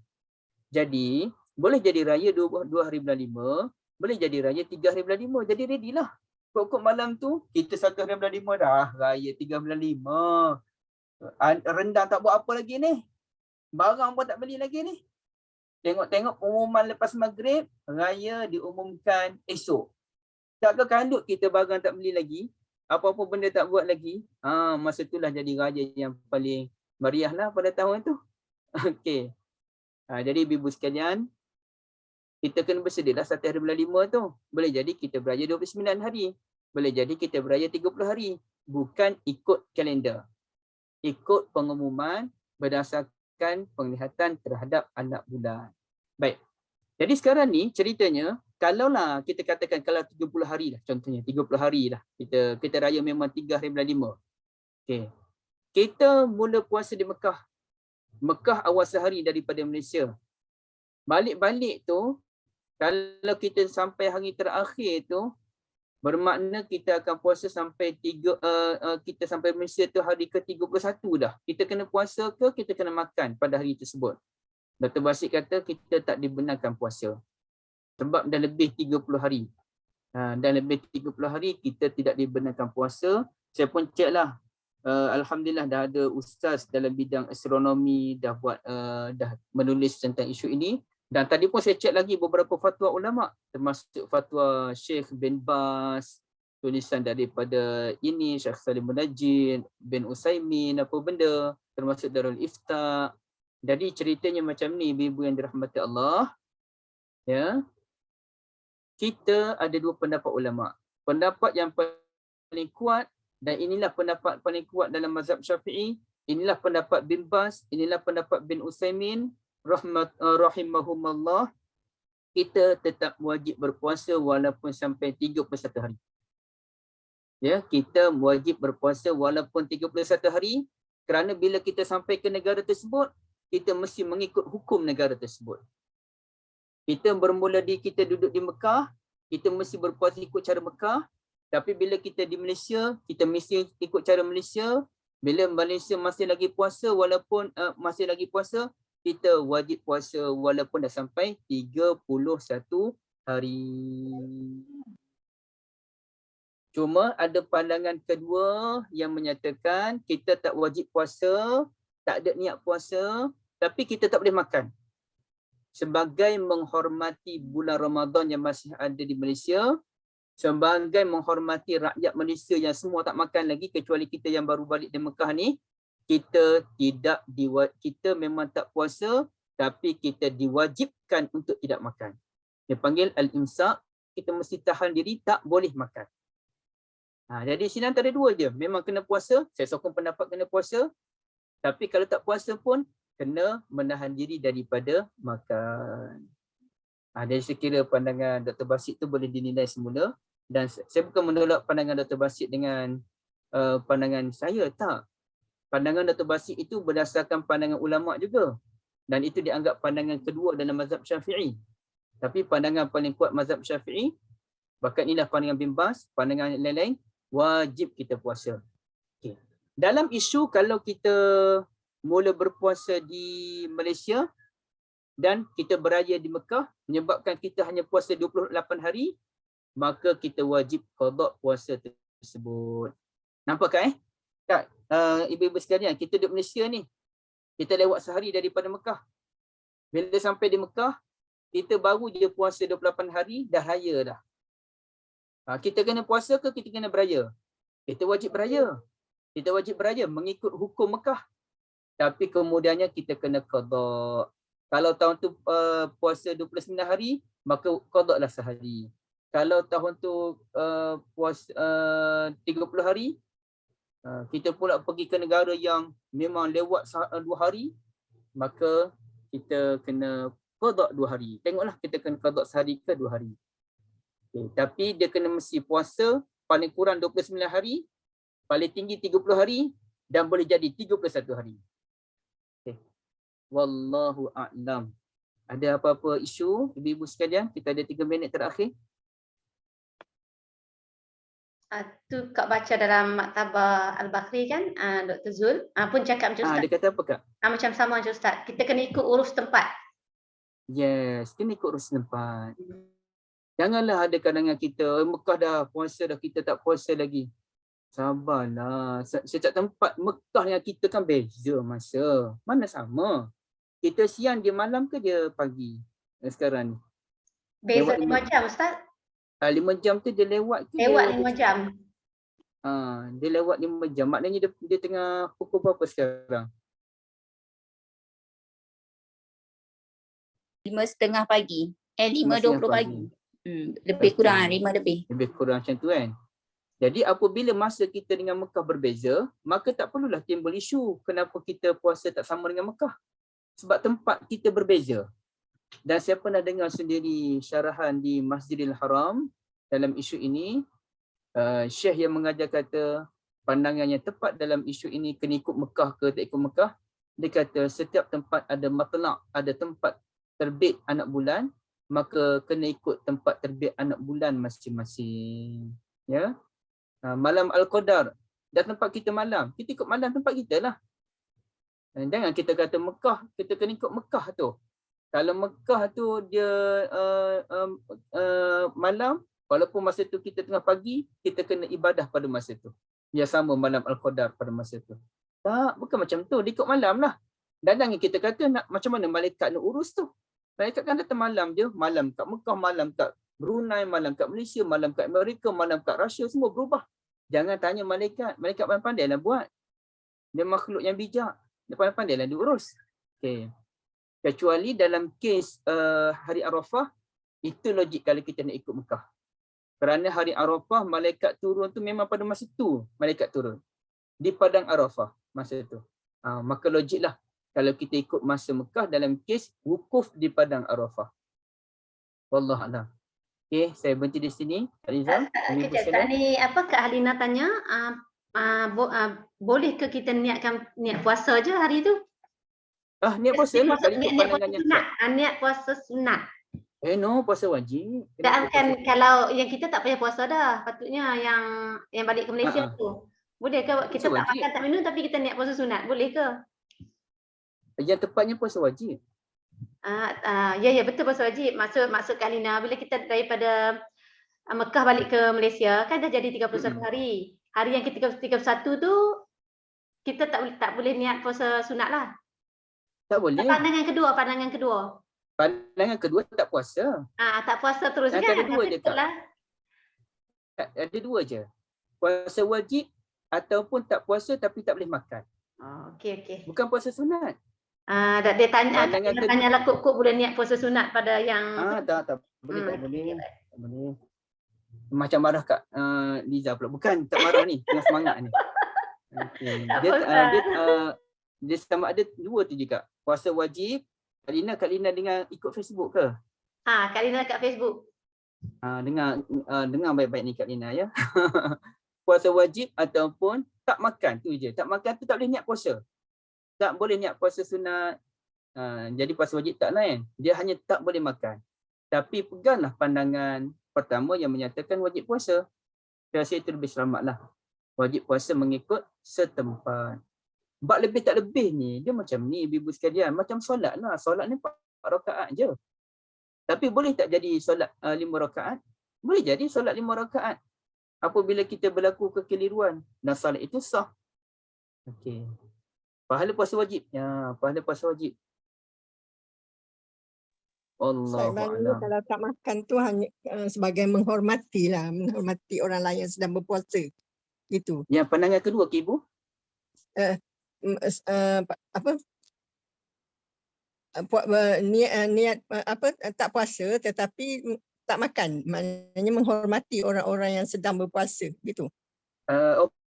Jadi boleh jadi raya 2 hari bulan 5. Boleh jadi raya 3 hari bulan 5. Jadi ready lah. Pokok malam tu kita 1 hari bulan 5 dah. Raya 3 bulan 5. Rendang tak buat apa lagi ni. Barang pun tak beli lagi ni. Tengok-tengok pengumuman lepas maghrib, raya diumumkan esok. Takkan kandut kita barang tak beli lagi, apa-apa benda tak buat lagi. Masa itulah jadi raya yang paling meriah lah pada tahun tu. Okey. Jadi ibu sekalian, kita kena bersedialah 1 hari bulan 5 tu. Boleh jadi kita beraya 29 hari. Boleh jadi kita beraya 30 hari. Bukan ikut kalender. Ikut pengumuman berdasarkan penglihatan terhadap anak bulan. Baik. Jadi sekarang ni ceritanya, kalaulah kita katakan kalau 30 hari lah contohnya, 30 hari lah. Kita raya memang 3 hari bulan 5. Okey. Kita mula puasa di Mekah. Mekah awal sehari daripada Malaysia. Balik-balik tu, kalau kita sampai hari terakhir tu, bermakna kita akan puasa sampai kita sampai Malaysia tu hari ke-31 dah. Kita kena puasa ke kita kena makan pada hari tersebut. Dr. Basit kata kita tak dibenarkan puasa. Sebab dah lebih 30 hari. Dah lebih 30 hari kita tidak dibenarkan puasa. Saya pun cek lah. Alhamdulillah dah ada ustaz dalam bidang astronomi dah menulis tentang isu ini. Dan tadi pun saya cek lagi beberapa fatwa ulama, termasuk fatwa Syekh bin Baz, tulisan daripada ini Syekh Salim Munajjid bin Utsaimin apa benda, termasuk Darul Ifta. Jadi ceritanya macam ni ibu-ibu yang dirahmati Allah. Ya. Kita ada 2 pendapat ulama. Pendapat yang paling kuat dan inilah pendapat paling kuat dalam mazhab Syafi'i, inilah pendapat bin Baz, inilah pendapat bin Utsaimin rahimahumullah, kita tetap wajib berpuasa walaupun sampai 31 hari. Ya, kita wajib berpuasa walaupun 31 hari kerana bila kita sampai ke negara tersebut, kita mesti mengikut hukum negara tersebut. Kita bermula kita duduk di Mekah, kita mesti berpuasa ikut cara Mekah, tapi bila kita di Malaysia, kita mesti ikut cara Malaysia. Bila Malaysia masih lagi puasa kita wajib puasa walaupun dah sampai 31 hari. Cuma ada pandangan kedua yang menyatakan kita tak wajib puasa, tak ada niat puasa, tapi kita tak boleh makan. Sebagai menghormati bulan Ramadan yang masih ada di Malaysia, sebagai menghormati rakyat Malaysia yang semua tak makan lagi kecuali kita yang baru balik dari Mekah ni, kita memang tak puasa tapi kita diwajibkan untuk tidak makan. Dia panggil al-imsak, kita mesti tahan diri, tak boleh makan. Jadi sini antara dua je. Memang kena puasa, saya sokong pendapat kena puasa. Tapi kalau tak puasa pun, kena menahan diri daripada makan. Dari sekira pandangan Dr. Basit tu boleh dinilai semula. Dan saya bukan menolak pandangan Dr. Basit dengan pandangan saya, tak. Pandangan Dr. Basit itu berdasarkan pandangan ulama' juga. Dan itu dianggap pandangan kedua dalam mazhab Syafi'i. Tapi pandangan paling kuat mazhab Syafi'i, bahkan inilah pandangan Bin Baz, pandangan lain-lain, wajib kita puasa. Okay. Dalam isu kalau kita mula berpuasa di Malaysia dan kita beraya di Mekah, menyebabkan kita hanya puasa 28 hari, maka kita wajib qada puasa tersebut. Nampak kan tak? Ibu-ibu sekalian, kita duduk Malaysia ni, kita lewat sehari daripada Mekah. Bila sampai di Mekah, kita baru je puasa 28 hari, dah raya dah. Kita kena puasa ke kita kena beraya? Kita wajib beraya. Kita wajib beraya mengikut hukum Mekah. Tapi kemudiannya kita kena qada. Kalau tahun tu puasa 29 hari, maka qada lah sehari. Kalau tahun tu puasa 30 hari, kita pula pergi ke negara yang memang lewat 2 hari, maka kita kena qada 2 hari. Tengoklah kita kena qada sehari ke 2 hari. Okay. Tapi dia kena mesti puasa paling kurang 29 hari, paling tinggi 30 hari dan boleh jadi 31 hari. Okay. Wallahu a'lam. Ada apa-apa isu ibu-ibu sekalian? Kita ada 3 minit terakhir. Tu Kak baca dalam Maktabah Al-Bakhri kan, Dr. Zul pun cakap macam Ustaz. Dia kata apa Kak? Macam sama macam Ustaz. Kita kena ikut urus tempat. Yes, kena ikut urus tempat. Janganlah ada kalangan kita, Mekah dah puasa dah, kita tak puasa lagi. Sabarlah. Setiap tempat Mekah yang kita kan beza masa. Mana sama. Kita siang, dia malam ke dia pagi sekarang ni? Beza 5 jam Ustaz. 5 jam tu dia lewat ke? Lewat 5 jam. Dia lewat 5 jam. Maknanya dia tengah pukul berapa sekarang? 5:30 pagi. 5:20 pagi. Lebih kurang 5 lebih. Lebih kurang macam tu kan. Jadi apabila masa kita dengan Mekah berbeza, maka tak perlulah timbul isu kenapa kita puasa tak sama dengan Mekah. Sebab tempat kita berbeza. Dan saya pernah dengar sendiri syarahan di Masjidil Haram dalam isu ini. Syekh yang mengajar kata pandangan yang tepat dalam isu ini kena ikut Mekah ke tak ikut Mekah. Dia kata setiap tempat ada matlaq, ada tempat terbit anak bulan, maka kena ikut tempat terbit anak bulan masing-masing. Ya. Malam Al-Qadar, dah tempat kita malam, kita ikut malam tempat kita lah. Jangan kita kata Mekah, kita kena ikut Mekah tu. Kalau Mekah tu dia malam, walaupun masa tu kita tengah pagi, kita kena ibadah pada masa tu. Dia sama malam Al-Qadar pada masa tu. Tak, bukan macam tu, dia ikut malam lah. Dan jangan kita kata nak macam mana malaikat nak urus tu. Malaikat kan datang malam je, malam kat Mekah, malam kat Brunei, malam kat Malaysia, malam kat Amerika, malam kat Russia, semua berubah. Jangan tanya malaikat, malaikat pandai-pandai lah buat. Dia makhluk yang bijak, dia pandai-pandai lah diurus. Okay. Kecuali dalam kes hari Arafah, itu logik kalau kita nak ikut Mekah. Kerana hari Arafah, malaikat turun tu memang pada masa tu, malaikat turun. Di Padang Arafah, masa tu. Maka logiklah kalau kita ikut masa Mekah dalam kes wukuf di Padang Arafah. Wallahualam. Okay, saya berhenti di sini. Rizal, kejap, ni apa Kak Halina tanya, boleh ke kita niat puasa je hari tu? Niat puasa lah. Niat puasa sunat. No, puasa wajib. Dan kan kalau yang kita tak payah puasa dah, patutnya yang balik ke Malaysia tu. Boleh ke kita tak makan tak minum tapi kita niat puasa sunat? Boleh ke? Yang tepatnya puasa wajib. Ya betul puasa wajib. Maksud Kak Lina, bila kita daripada Mekah balik ke Malaysia kan dah jadi 31 hari. Hari yang ke-31 tu kita tak boleh niat puasa sunat lah. Tak boleh. Pandangan kedua. Pandangan kedua tak puasa. Tak puasa terus kan? Ada dua je Kak. Ada dua je. Puasa wajib ataupun tak puasa tapi tak boleh makan. Okey. Bukan puasa sunat. Dia tanya, Pandangan kedua. tanyalah kok boleh niat puasa sunat pada yang Tak boleh, tak boleh. Tak boleh. Macam marah Kak Liza pula. Bukan, tak marah ni, tengah semangat ni. Okay. Dia sama ada dua tu je Kak. Puasa wajib. Kak Lina dengan ikut Facebook ke? Kak Lina kat Facebook. Dengar baik-baik ni Kak Lina ya. Puasa wajib ataupun tak makan tu je. Tak makan tu tak boleh niat puasa. Tak boleh niat puasa sunat. Jadi puasa wajib tak lain. Dia hanya tak boleh makan. Tapi peganglah pandangan pertama yang menyatakan wajib puasa. Saya rasa itu lebih selamatlah. Wajib puasa mengikut setempat. Bab lebih tak lebih ni, dia macam ni ibu-ibu sekalian. Macam solat lah. Solat ni 4 rakaat je. Tapi boleh tak jadi solat 5 rakaat? Boleh jadi solat 5 rakaat. Apabila kita berlaku kekeliruan dan solat itu sah. Okey. Pahala puasa wajib. Ya, pahala puasa wajib. Allahuakbar. Kalau tak makan tu hanya sebagai menghormati orang lain yang sedang berpuasa. Gitu. Yang pandangan kedua ke Ibu? Niat tak puasa tetapi tak makan. Maknanya menghormati orang-orang yang sedang berpuasa. Gitu.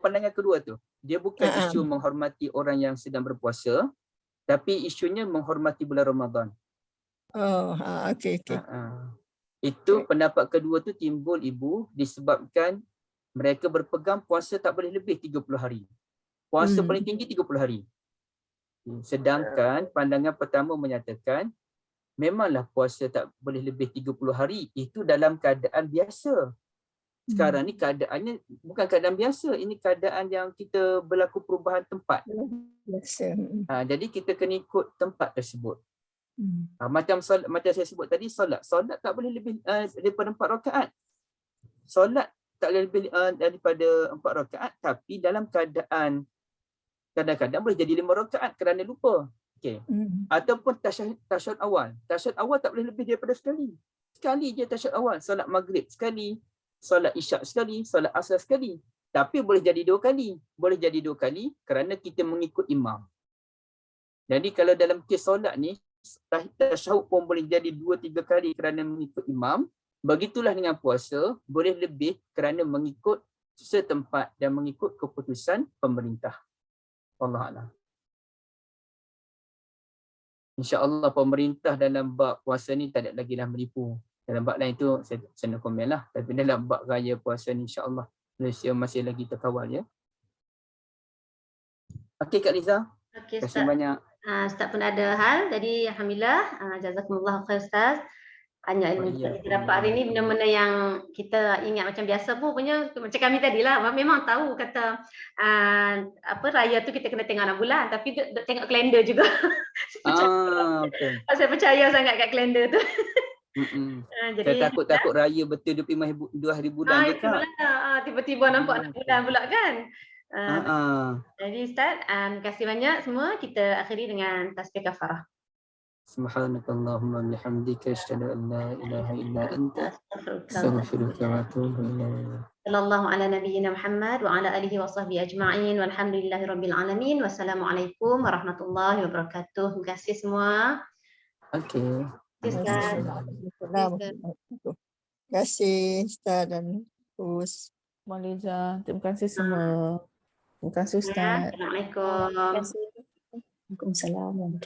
Pandangan kedua tu. Dia bukan isu menghormati orang yang sedang berpuasa, tapi isunya menghormati bulan Ramadan. Okey. Itu pendapat kedua tu timbul Ibu disebabkan mereka berpegang puasa tak boleh lebih 30 hari. Puasa paling tinggi 30 hari. Sedangkan pandangan pertama menyatakan memanglah puasa tak boleh lebih 30 hari. Itu dalam keadaan biasa. Sekarang ni keadaannya bukan keadaan biasa. Ini keadaan yang kita berlaku perubahan tempat. Biasa. Jadi kita kena ikut tempat tersebut. Macam saya sebut tadi, solat tak boleh lebih daripada 4 rakaat. Solat tak boleh lebih daripada 4 rakaat, tapi dalam keadaan kadang-kadang boleh jadi 5 rakaat kerana lupa. Okey. Ataupun tasyahud awal. Tasyahud awal tak boleh lebih daripada sekali. Sekali je tasyahud awal. Solat maghrib sekali, solat isyak sekali, solat asar sekali. Tapi boleh jadi 2 kali. Boleh jadi 2 kali kerana kita mengikut imam. Jadi kalau dalam kes solat ni, tasyahud pun boleh jadi 2-3 kali kerana mengikut imam. Begitulah dengan puasa, boleh lebih kerana mengikut setempat dan mengikut keputusan pemerintah. Wallahualam. InsyaAllah pemerintah dalam bab puasa ni tak ada lagi dah menipu. Dalam bab lain tu saya nak komen lah. Tapi dalam bab raya puasa ni insyaAllah Malaysia masih lagi terkawal ya. Okey Kak Liza. Okey, terima kasih banyak. Ustaz pun ada hal. Jadi alhamdulillah, jazakumullah khair Ustaz. Banyak ilmu kita dapat hari ni, benda-benda yang kita ingat macam biasa pun punya macam kami tadilah, memang tahu kata raya tu kita kena tengok 6 bulan, tapi tengok kalender juga. Okay. Saya percaya sangat kat kalender tu. Jadi saya takut raya betul 2 hari bulan je Kak. Tiba-tiba nampak 6 bulan pula kan. Jadi Ustaz, terima kasih banyak semua. Kita akhiri dengan tasbih kafarah. Subhanakallahumma bihamdika asyhadu an la ilaha illa anta astaghfiruka wa atubu ilaik. Sallallahu ala nabiyyina Muhammad wa ala alihi wa sahbihi ajma'in walhamdulillahirabbil alamin. Wassalamualaikum warahmatullahi wabarakatuh. Terima kasih semua. Okey. Terima kasih Ustaz dan Us. Maliza, terima kasih semua. Terima kasih Ustaz. Assalamualaikum. Waalaikumsalam.